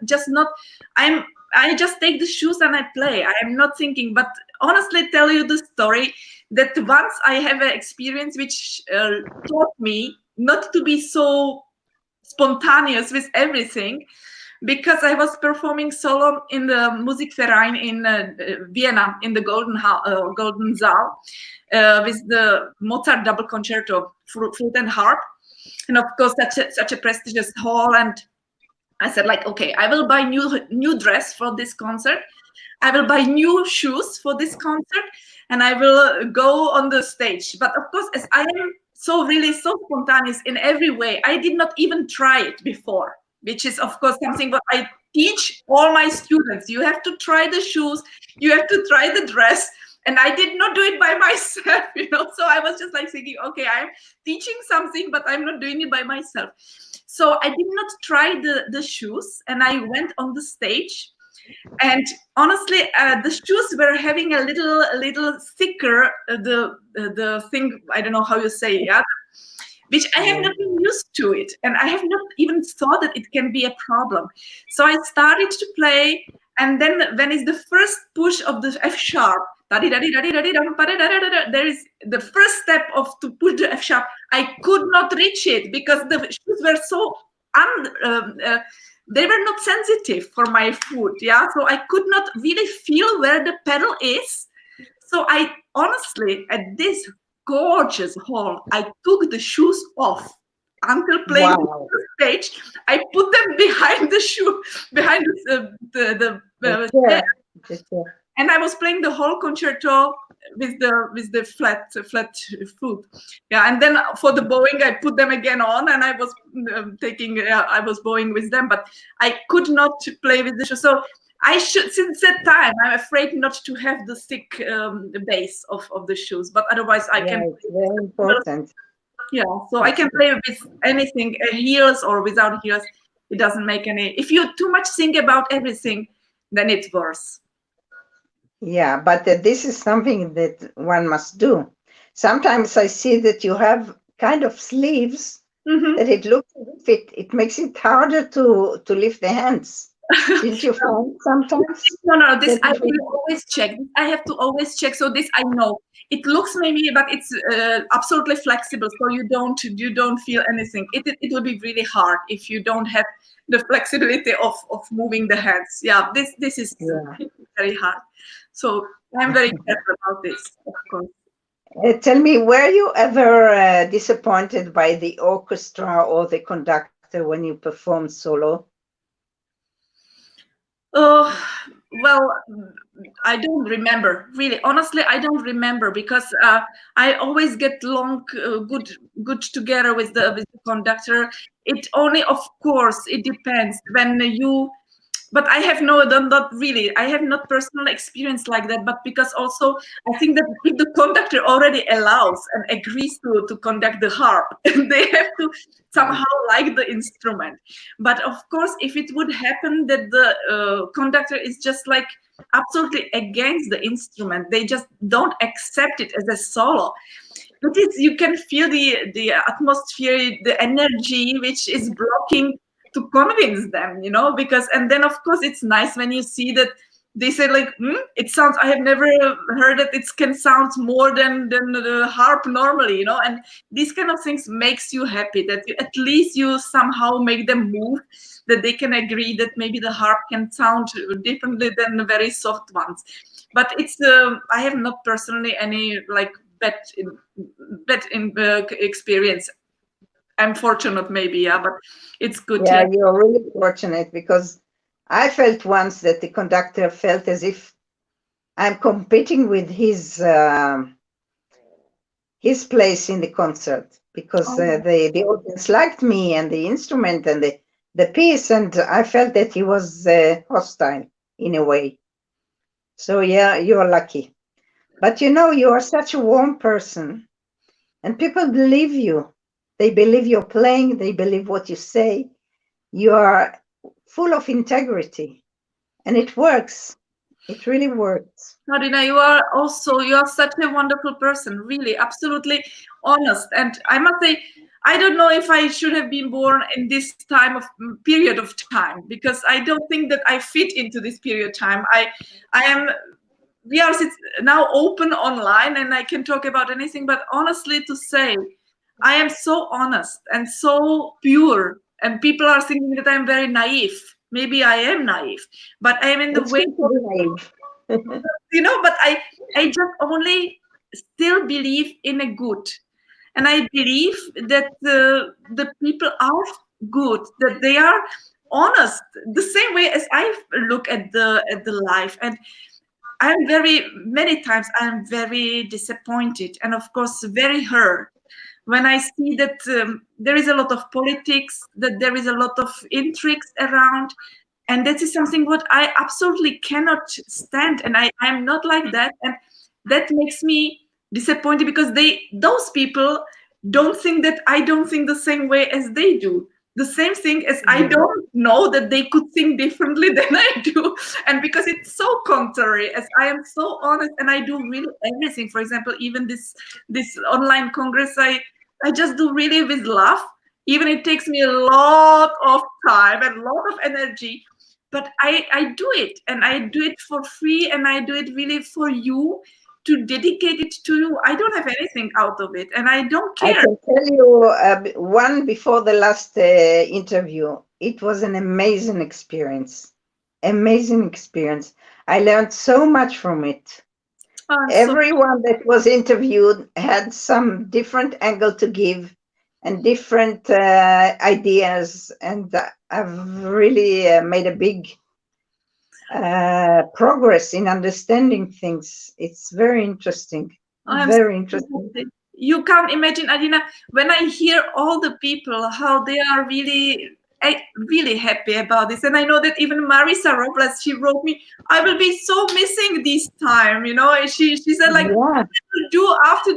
I just take the shoes and I play. I am not thinking, but honestly tell you the story that once I have an experience which taught me not to be so spontaneous with everything, because I was performing solo in the Musikverein in Vienna, in the Golden Saal, with the Mozart double concerto, flute and harp, and of course such a prestigious hall. And I said, like, okay, I will buy new dress for this concert, I will buy new shoes for this concert, and I will go on the stage. But of course, as I am so spontaneous in every way, I did not even try it before, which is of course something what I teach all my students. You have to try the shoes, you have to try the dress. And I did not do it by myself, So I was just like thinking, okay, I'm teaching something, but I'm not doing it by myself. So I did not try the shoes, and I went on the stage. And honestly, the shoes were having a little thicker, the thing, I don't know how you say, yeah, which I have not been used to it, and I have not even thought that it can be a problem. So I started to play, and then when is the first push of the F sharp, there is the first step of to push the F sharp. I could not reach it because the shoes were so they were not sensitive for my foot, yeah. So I could not really feel where the pedal is. So I honestly, at this gorgeous hall, I took the shoes off until playing the stage. I put them behind behind the chair. And I was playing the whole concerto with the flat foot, yeah. And then for the bowing, I put them again on, and I was I was bowing with them, but I could not play with the shoes. So I should, since that time, I'm afraid not to have the thick base of the shoes, but otherwise I can. It's very important. Yeah, so I can play with anything, heels or without heels. It doesn't make any. If you too much think about everything, then it's worse. Yeah, but this is something that one must do. Sometimes I see that you have kind of sleeves that it looks as if it makes it harder to lift the hands. Didn't you find sometimes? No, this I will always check. I have to always check. So this I know. It looks maybe, but it's absolutely flexible. So you don't feel anything. It will be really hard if you don't have the flexibility of moving the hands. Yeah, this is very hard. So I'm very careful about this, of course. Tell me, were you ever disappointed by the orchestra or the conductor when you performed solo? Well, I don't remember, really. Honestly, I don't remember, because I always get along good together with the conductor. It only, of course, it depends when you. But I have not really. I have not personal experience like that. But because also, I think that if the conductor already allows and agrees to conduct the harp, they have to somehow like the instrument. But of course, if it would happen that the conductor is just like absolutely against the instrument, they just don't accept it as a solo. It is, you can feel the atmosphere, the energy which is blocking to convince them, because, and then of course it's nice when you see that they said like, it sounds, I have never heard that it can sound more than the harp normally, you know. And these kind of things makes you happy that at least you somehow make them move, that they can agree that maybe the harp can sound differently than the very soft ones. But it's I have not personally any like bad experience. I'm fortunate maybe, yeah, but it's good. Yeah, Yeah. you're really fortunate, because I felt once that the conductor felt as if I'm competing with his place in the concert, because Oh. the audience liked me and the instrument and the piece, and I felt that he was hostile in a way. So yeah, you're lucky. But you know, you are such a warm person, and people believe you. They believe you're playing, they believe what you say. You are full of integrity, and it works. It really works. Adina, you are such a wonderful person, really, absolutely honest. And I must say, I don't know if I should have been born in this time of period of time, because I don't think that I fit into this period of time. I am, we are now open online and I can talk about anything, but honestly to say, I am so honest and so pure, and people are thinking that I'm very naive. Maybe I am naive, but I am in the It's way good of, to be naive. you know, but I just only still believe in a good, and I believe that the people are good, that they are honest, the same way as I look at the life. And I'm very many times I'm very disappointed and of course very hurt when I see that there is a lot of politics, that there is a lot of intrigues around, and that is something what I absolutely cannot stand. And I'm not like that, and that makes me disappointed because those people don't think that I don't think the same way as they do. The same thing as I Yeah. don't know that they could think differently than I do. And because it's so contrary, as I am so honest and I do really everything. For example, even this online congress, I just do really with love. Even it takes me a lot of time and a lot of energy, but I do it, and I do it for free, and I do it really for you, to dedicate it to you. I don't have anything out of it, and I don't I care. can tell you one before the last interview. It was an amazing experience. Amazing experience. I learned so much from it. So Everyone that was interviewed had some different angle to give and different ideas, and I've really made a big progress in understanding things. It's very interesting. I'm so Very interesting. happy. You can't imagine, Adina, when I hear all the people how they are really, really happy about this. And I know that even Marisa Robles, she wrote me, I will be so missing this time, you know. And she said like, Yeah. do after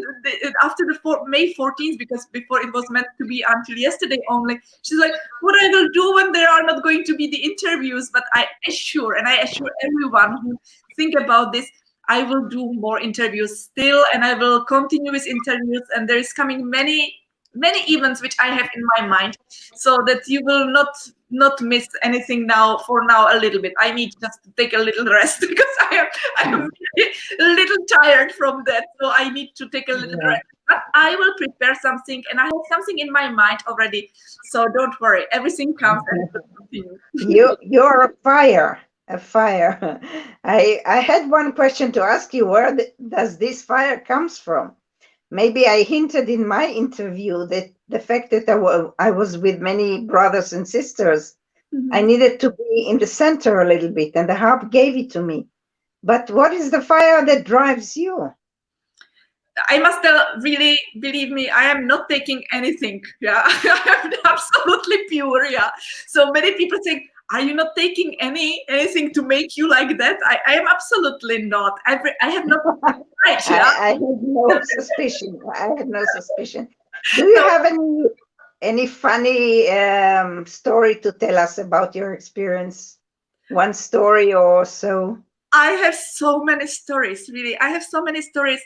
May 14th, because before it was meant to be until yesterday only. She's like, what I will do when there are not going to be the interviews, but I assure everyone who think about this, I will do more interviews still, and I will continue with interviews. And there is coming many events which I have in my mind, so that you will not miss anything now. For now, a little bit. I need just to take a little rest because I am really a little tired from that. So I need to take a little Yeah. rest. But I will prepare something, and I have something in my mind already. So don't worry, everything comes and it will continue. You're a fire, a fire. I had one question to ask you. Where does this fire comes from? Maybe I hinted in my interview that the fact that I was with many brothers and sisters, I Mhm. needed to be in the center a little bit, and the harp gave it to me. But what is the fire that drives you? I must tell, really, believe me, I am not taking anything. Yeah, I'm absolutely pure. Yeah. So many people think, are you not taking anything to make you like that? I am absolutely not. I have not right. Yeah. I had no suspicion. I had no suspicion. Do you No, have any funny story to tell us about your experience? One story or so? I have so many stories. Really, I have so many stories.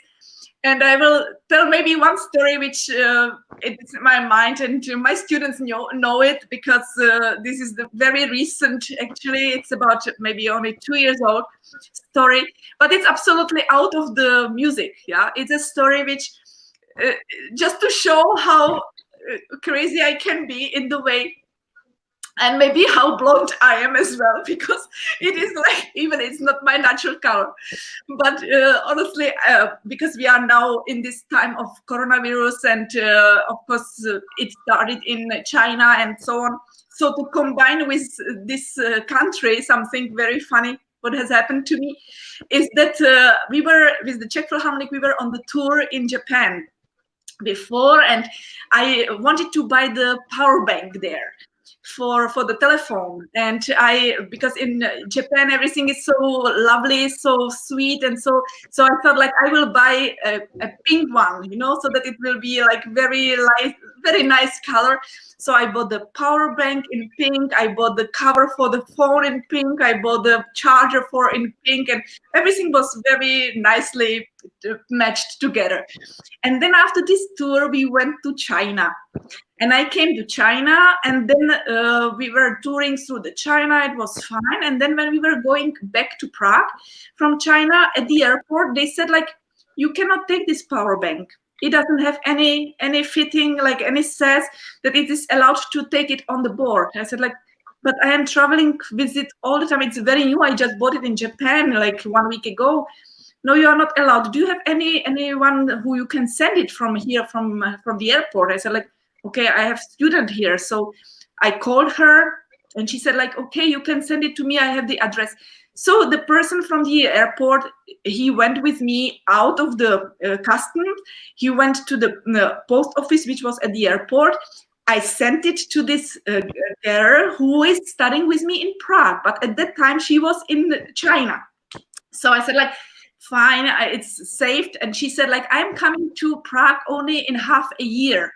And I will tell maybe one story which it's in my mind, and my students know it, because this is the very recent, actually, it's about maybe only 2 years old story, but it's absolutely out of the music. Yeah, it's a story which just to show how crazy I can be in the way, and maybe how blonde I am as well, because it is like, even it's not my natural color. But honestly, because we are now in this time of coronavirus, and of course it started in China and so on. So to combine with this country, something very funny what has happened to me is that we were with the Czech Philharmonic, we were on the tour in Japan before, and I wanted to buy the power bank there for the telephone. And because in Japan everything is so lovely, so sweet, and so I thought like I will buy a pink one, so that it will be like very light, very nice color. So I bought the power bank in pink, I bought the cover for the phone in pink, I bought the charger in pink, and everything was very nicely matched together. And then after this tour we went to China. And I came to China, and then we were touring through the China. It was fine. And then when we were going back to Prague from China, at the airport, they said like, you cannot take this power bank. It doesn't have any fitting, like any says that it is allowed to take it on the board. I said like, but I am traveling with it all the time. It's very new. I just bought it in Japan like 1 week ago. No, you are not allowed. Do you have anyone who you can send it from here, from the airport? I said like, okay, I have student here. So I called her, and she said like, okay, you can send it to me. I have the address. So the person from the airport, he went with me out of the customs. He went to the post office, which was at the airport. I sent it to this girl who is studying with me in Prague. But at that time, she was in China. So I said like, fine, it's saved. And she said like, I'm coming to Prague only in half a year.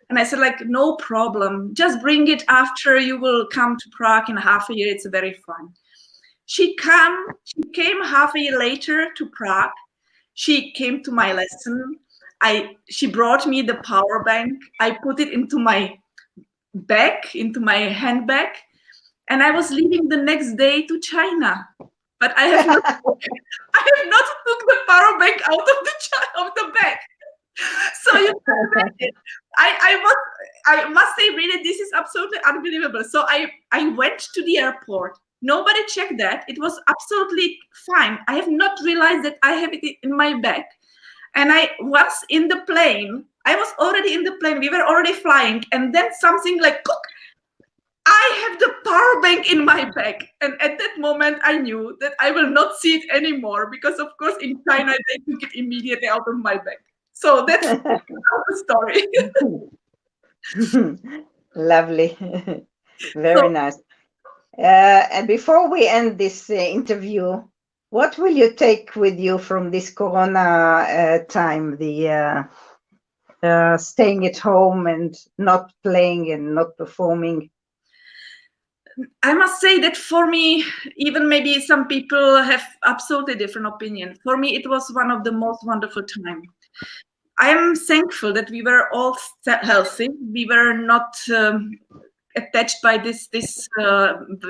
And I said like, no problem, just bring it after you will come to Prague in half a year. It's very fun. She came half a year later to Prague. She came to my lesson. She brought me the power bank. I put it into my bag, into my handbag, and I was leaving the next day to China. But I have not took the power bank out of the bag. So you can imagine. I must say, really, this is absolutely unbelievable. So I went to the airport. Nobody checked that. It was absolutely fine. I have not realized that I have it in my bag. And I was in the plane. I was already in the plane. We were already flying. And then something like, I have the power bank in my bag. And at that moment, I knew that I will not see it anymore, because, of course, in China, they took it immediately out of my bag. So that's the story. Lovely. Very nice. And before we end this interview, what will you take with you from this Corona time, the staying at home and not playing and not performing? I must say that for me, even maybe some people have absolutely different opinion. For me, it was one of the most wonderful times. I am thankful that we were all healthy. We were not attached by this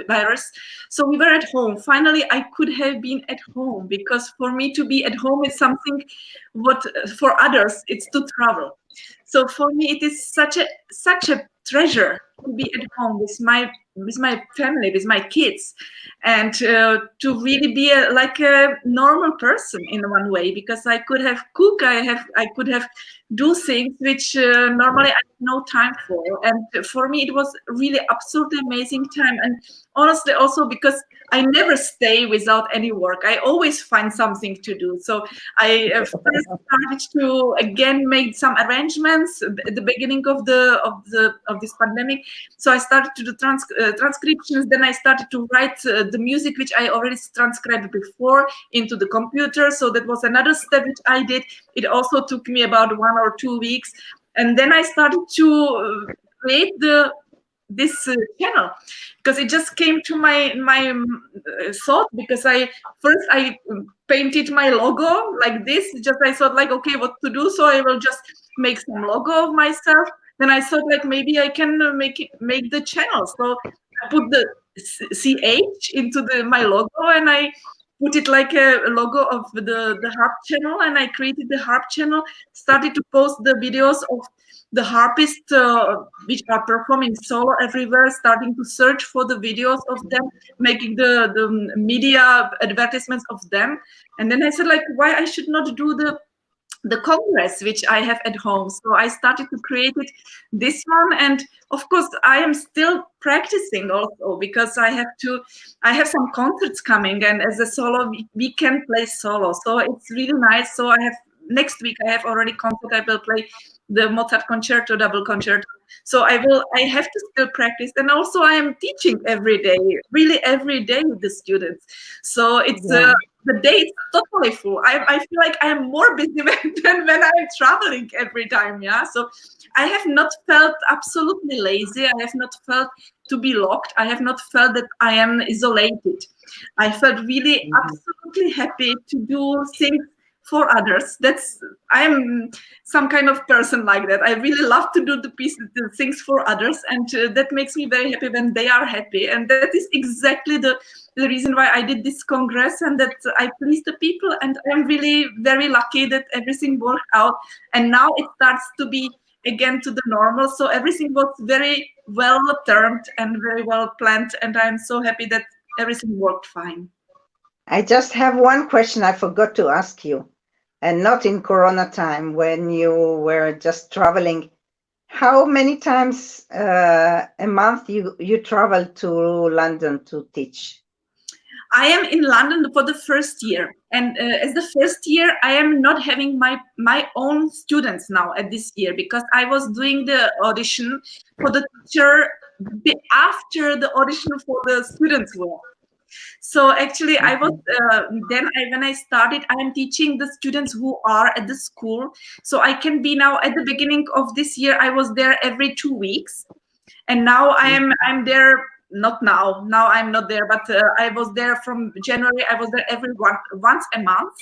virus. So we were at home. Finally, I could have been at home, because for me to be at home is something what for others it's to travel. So for me, it is such a treasure to be at home with my family, with my kids, and to really be like a normal person in one way, because I could have cook, I could have do things which normally I have no time for. And for me, it was really absolutely amazing time. And honestly, also because I never stay without any work. I always find something to do. So I first started to again make some arrangements at the beginning of this pandemic. So I started to do transcriptions. Then I started to write the music which I already transcribed before into the computer. So that was another step which I did. It also took me about 1 or 2 weeks, and then I started to create the this channel, because it just came to my thought, because I painted my logo like this. Just I thought like, okay, what to do? So I will just make some logo of myself. Then I thought like maybe I can make the channel. So I put the CH into my logo, and I put it like a logo of the harp channel, and I created the harp channel, started to post the videos of the harpists which are performing solo everywhere, starting to search for the videos of them, making the media advertisements of them. And then I said like, why I should not do the congress which I have at home. So I started to create this one, and of course I am still practicing also, because I have some concerts coming, and as a solo we can play solo, so it's really nice. So I have next week I have already concert. I will play the Mozart concerto, double concerto. So I have to still practice, and also I am teaching every day, really every day with the students. So it's the day is totally full. I feel like I am more busy than when I'm traveling every time. Yeah. So I have not felt absolutely lazy. I have not felt to be locked. I have not felt that I am isolated. I felt really absolutely happy to do things for others. I'm some kind of person like that. I really love to do the things for others, and that makes me very happy when they are happy. And that is exactly the reason why I did this congress, and that I pleased the people. And I'm really very lucky that everything worked out. And now it starts to be again to the normal. So everything was very well termed and very well planned. And I'm so happy that everything worked fine. I just have one question I forgot to ask you, and not in Corona time when you were just traveling. How many times a month you travel to London to teach? I am in London for the first year, and as the first year, I am not having my own students now at this year, because I was doing the audition for the teacher after the audition for the students were. So actually, I was when I started, I am teaching the students who are at the school. So I can be now at the beginning of this year. I was there every 2 weeks, and now I'm there. Not now. Now I'm not there, but I was there from January. I was there once a month.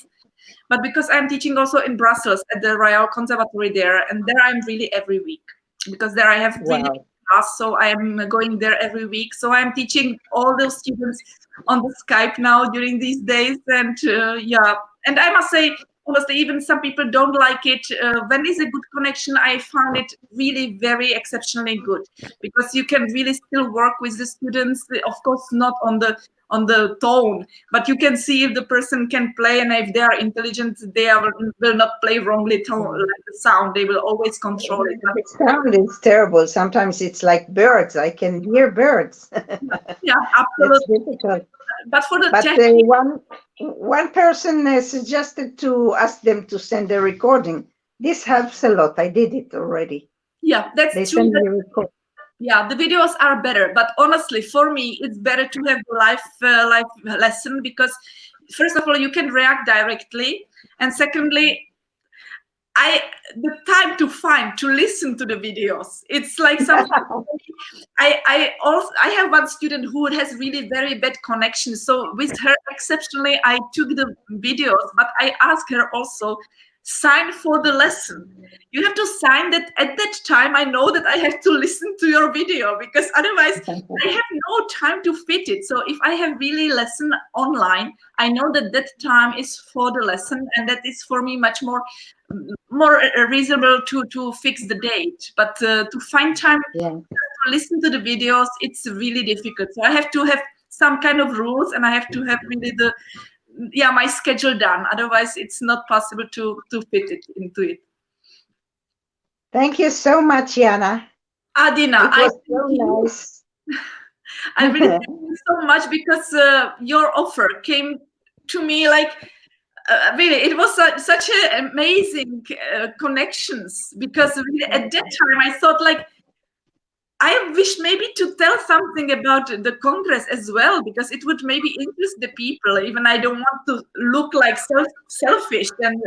But because I'm teaching also in Brussels at the Royal Conservatory there, and there I'm really every week, because there I have really class, so I'm going there every week. So I'm teaching all those students on the Skype now during these days, and yeah. And I must say, honestly, even some people don't like it. When there's a good connection, I found it really very exceptionally good, because you can really still work with the students. Of course, not on the tone, but you can see if the person can play, and if they are intelligent, they will not play wrongly tone, like the sound. They will always control it. The sound is terrible. Sometimes it's like birds. I can hear birds. Yeah, absolutely. It's difficult. But for the one person suggested to ask them to send a recording. This helps a lot. I did it already. Yeah, that's they true. Send me a record. Yeah, the videos are better, but honestly, for me, it's better to have the live lesson, because first of all, you can react directly, and secondly, the time to listen to the videos, it's like something. I have one student who has really very bad connection, so with her exceptionally I took the videos, but I asked her also, sign for the lesson. You have to sign that at that time I know that I have to listen to your video, because otherwise I have no time to fit it. So if I have really lesson online, I know that that time is for the lesson, and that is for me much more reasonable to fix the date. But to find time to listen to the videos, it's really difficult. So I have to have some kind of rules, and I have to have really my schedule done. Otherwise, it's not possible to fit it into it. Thank you so much, Jana. Adina, it was so nice. I really thank you so much, because your offer came to me like really, it was such an amazing connections, because really at that time I thought like, I wish maybe to tell something about the Congress as well, because it would maybe interest the people. Even I don't want to look like selfish and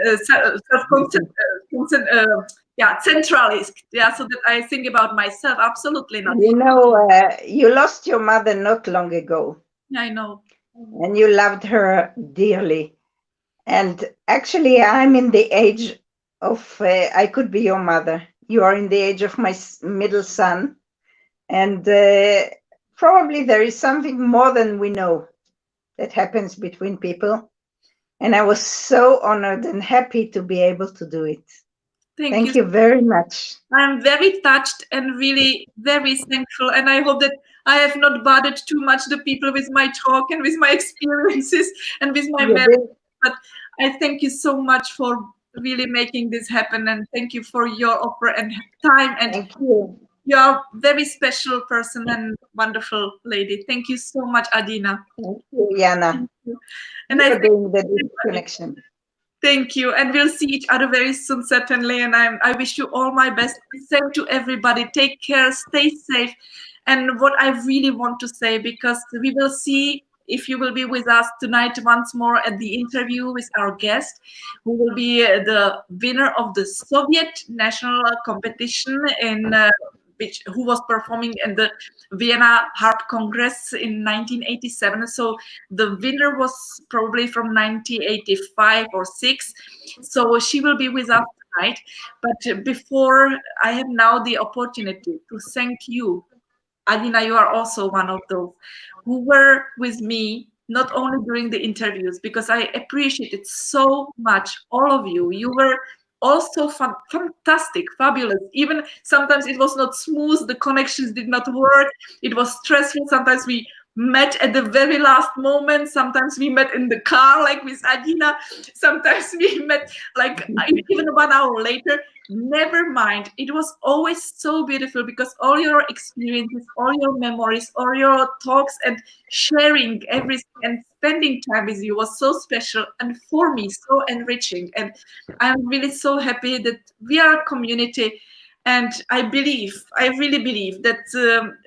yeah, centralist. Yeah, so that I think about myself. Absolutely not. You know, you lost your mother not long ago, I know. and you loved her dearly. And actually, I'm in the age of, I could be your mother. You are in the age of my middle son. And probably there is something more than we know that happens between people. And I was so honored and happy to be able to do it. Thank you very much. I'm very touched and really very thankful. And I hope that I have not bothered too much the people with my talk and with my experiences and with my memories. But I thank you so much for really making this happen. And thank you for your offer and time. And thank you. You're a very special person and wonderful lady. Thank you so much, Adina. Thank you, Jana. Thank you. And I doing the deep connection. Thank you. And we'll see each other very soon, certainly. And I wish you all my best. Same to everybody. Take care, stay safe. And what I really want to say, because we will see if you will be with us tonight once more at the interview with our guest, who will be the winner of the Soviet national competition in who was performing in the Vienna Harp Congress in 1987. So the winner was probably from 1985 or 6. So she will be with us tonight. But before, I have now the opportunity to thank you. Adina, you are also one of those who were with me not only during the interviews, because I appreciate it so much, all of you. You were also fantastic, fabulous. Even sometimes it was not smooth, the connections did not work, it was stressful. Sometimes we met at the very last moment, sometimes we met in the car like with Adina, sometimes we met like even 1 hour later. Never mind, it was always so beautiful, because all your experiences, all your memories, all your talks and sharing everything and spending time with you was so special, and for me so enriching. And I'm really so happy that we are a community, and I really believe that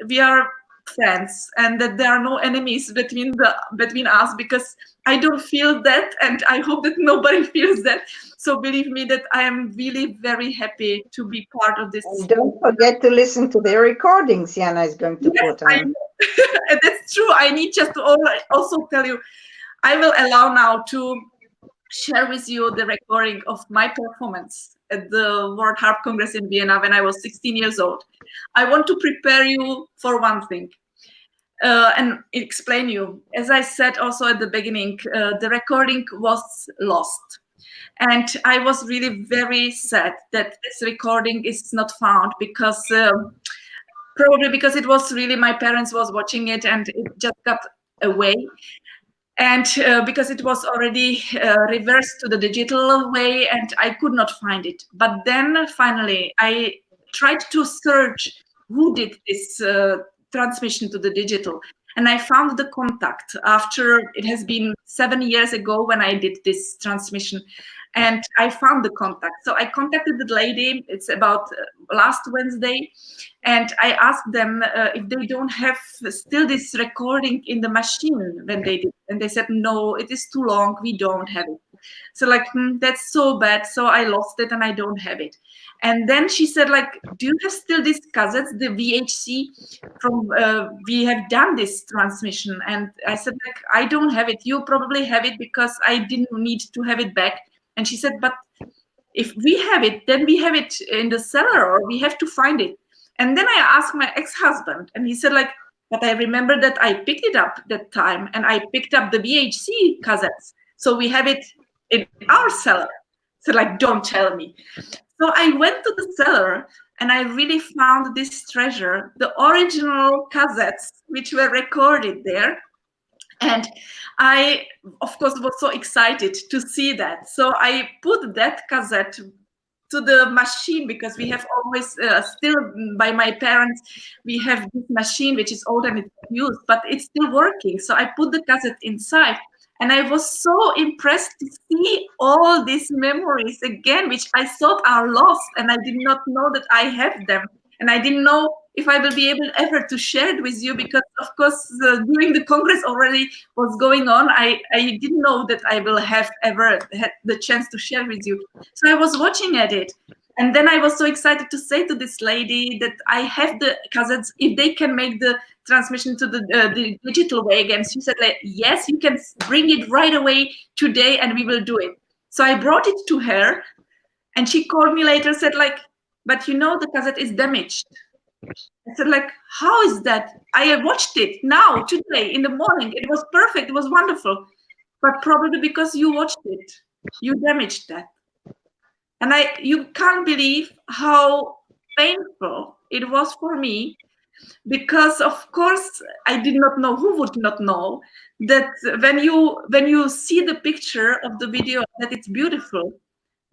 we are friends and that there are no enemies between us, because I don't feel that, and I hope that nobody feels that. So believe me that I am really very happy to be part of this. And don't forget to listen to the recordings Jana is going to put on. That's true. I need just to also tell you, I will allow now to share with you the recording of my performance at the World Harp Congress in Vienna when I was 16 years old. I want to prepare you for one thing and explain you. As I said also at the beginning, the recording was lost. And I was really very sad that this recording is not found, because probably because it was really my parents was watching it and it just got away. And because it was already reversed to the digital way, and I could not find it. But then finally I tried to search who did this transmission to the digital, and I found the contact after it has been 7 years ago when I did this transmission, and I found the contact. So I contacted the lady, it's about last Wednesday, and I asked them if they don't have still this recording in the machine when they did. And they said, no, it is too long, we don't have it. So like, that's so bad. So I lost it and I don't have it. And then she said, like, do you have still these cassettes, the WHC from, we have done this transmission? And I said, like, I don't have it. You probably have it because I didn't need to have it back. And she said, but if we have it, then we have it in the cellar, or we have to find it. And then I asked my ex-husband, and he said, like, but I remember that I picked it up that time, and I picked up the WHC cassettes. So we have it in our cellar. So like, don't tell me. So I went to the cellar, and I really found this treasure, the original cassettes, which were recorded there. And I, of course, was so excited to see that. So I put that cassette to the machine, because we have always still, by my parents, we have this machine which is old and it's used, but it's still working. So I put the cassette inside, and I was so impressed to see all these memories again, which I thought are lost, and I did not know that I have them, and I didn't know if I will be able ever to share it with you, because of course during the Congress already was going on, I didn't know that I will have ever had the chance to share with you. So I was watching at it. And then I was so excited to say to this lady that I have the cassettes, if they can make the transmission to the digital way again. She said, like, yes, you can bring it right away today and we will do it. So I brought it to her, and she called me later, said like, but you know, the cassette is damaged. I said like, how is that? I watched it now, today, in the morning. It was perfect, it was wonderful. But probably because you watched it, you damaged that. And you can't believe how painful it was for me, because of course I did not know, who would not know, that when you see the picture of the video, that it's beautiful,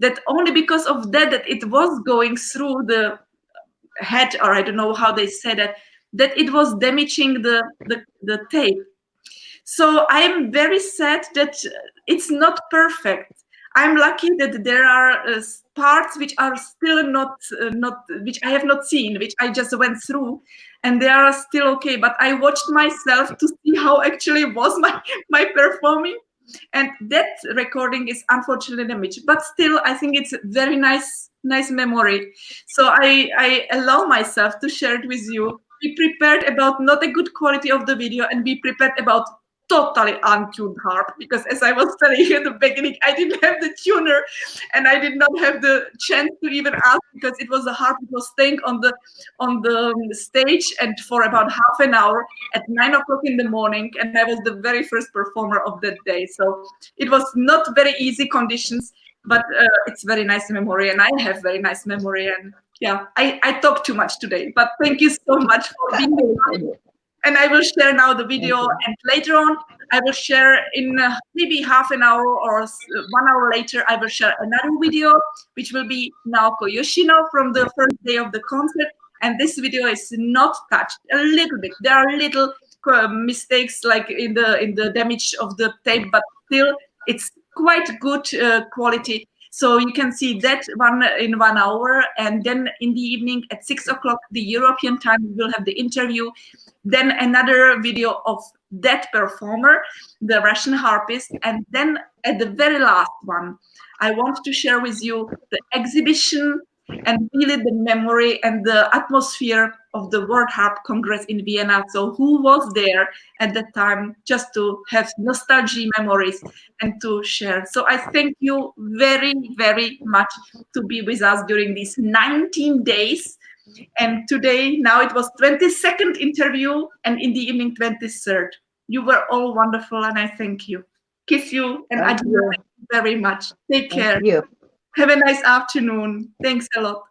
that only because of that it was going through the head, or I don't know how they said that it was damaging the tape. So I'm very sad that it's not perfect. I'm lucky that there are parts which are still not which I have not seen, which I just went through, and they are still okay. But I watched myself to see how actually was my performing, and that recording is unfortunately damaged. But still, I think it's a very nice memory. So I allow myself to share it with you. Be prepared about not a good quality of the video, and be prepared about totally untuned harp, because as I was telling you at the beginning, I didn't have the tuner and I did not have the chance to even ask, because it was a harp that was staying on the stage and for about half an hour at 9 o'clock in the morning, and I was the very first performer of that day. So it was not very easy conditions, but it's very nice memory, and I have very nice memory. And yeah, I talk too much today, but thank you so much for being here. And I will share now the video, and later on I will share in maybe half an hour or 1 hour later, I will share another video, which will be Naoko Yoshino from the first day of the concert. And this video is not touched a little bit. There are little mistakes like in the damage of the tape, but still it's quite good quality. So you can see that one in 1 hour, and then in the evening at 6 o'clock, the European time, we will have the interview. Then another video of that performer, the Russian harpist. And then at the very last one, I want to share with you the exhibition and really the memory and the atmosphere of the World Harp Congress in Vienna. So who was there at that time, just to have nostalgia memories and to share. So I thank you very, very much to be with us during these 19 days. And today, now it was 22nd interview, and in the evening, 23rd. You were all wonderful, and I thank you. Kiss you, and Adina, thank you very much. Take care. Thank you. Have a nice afternoon. Thanks a lot.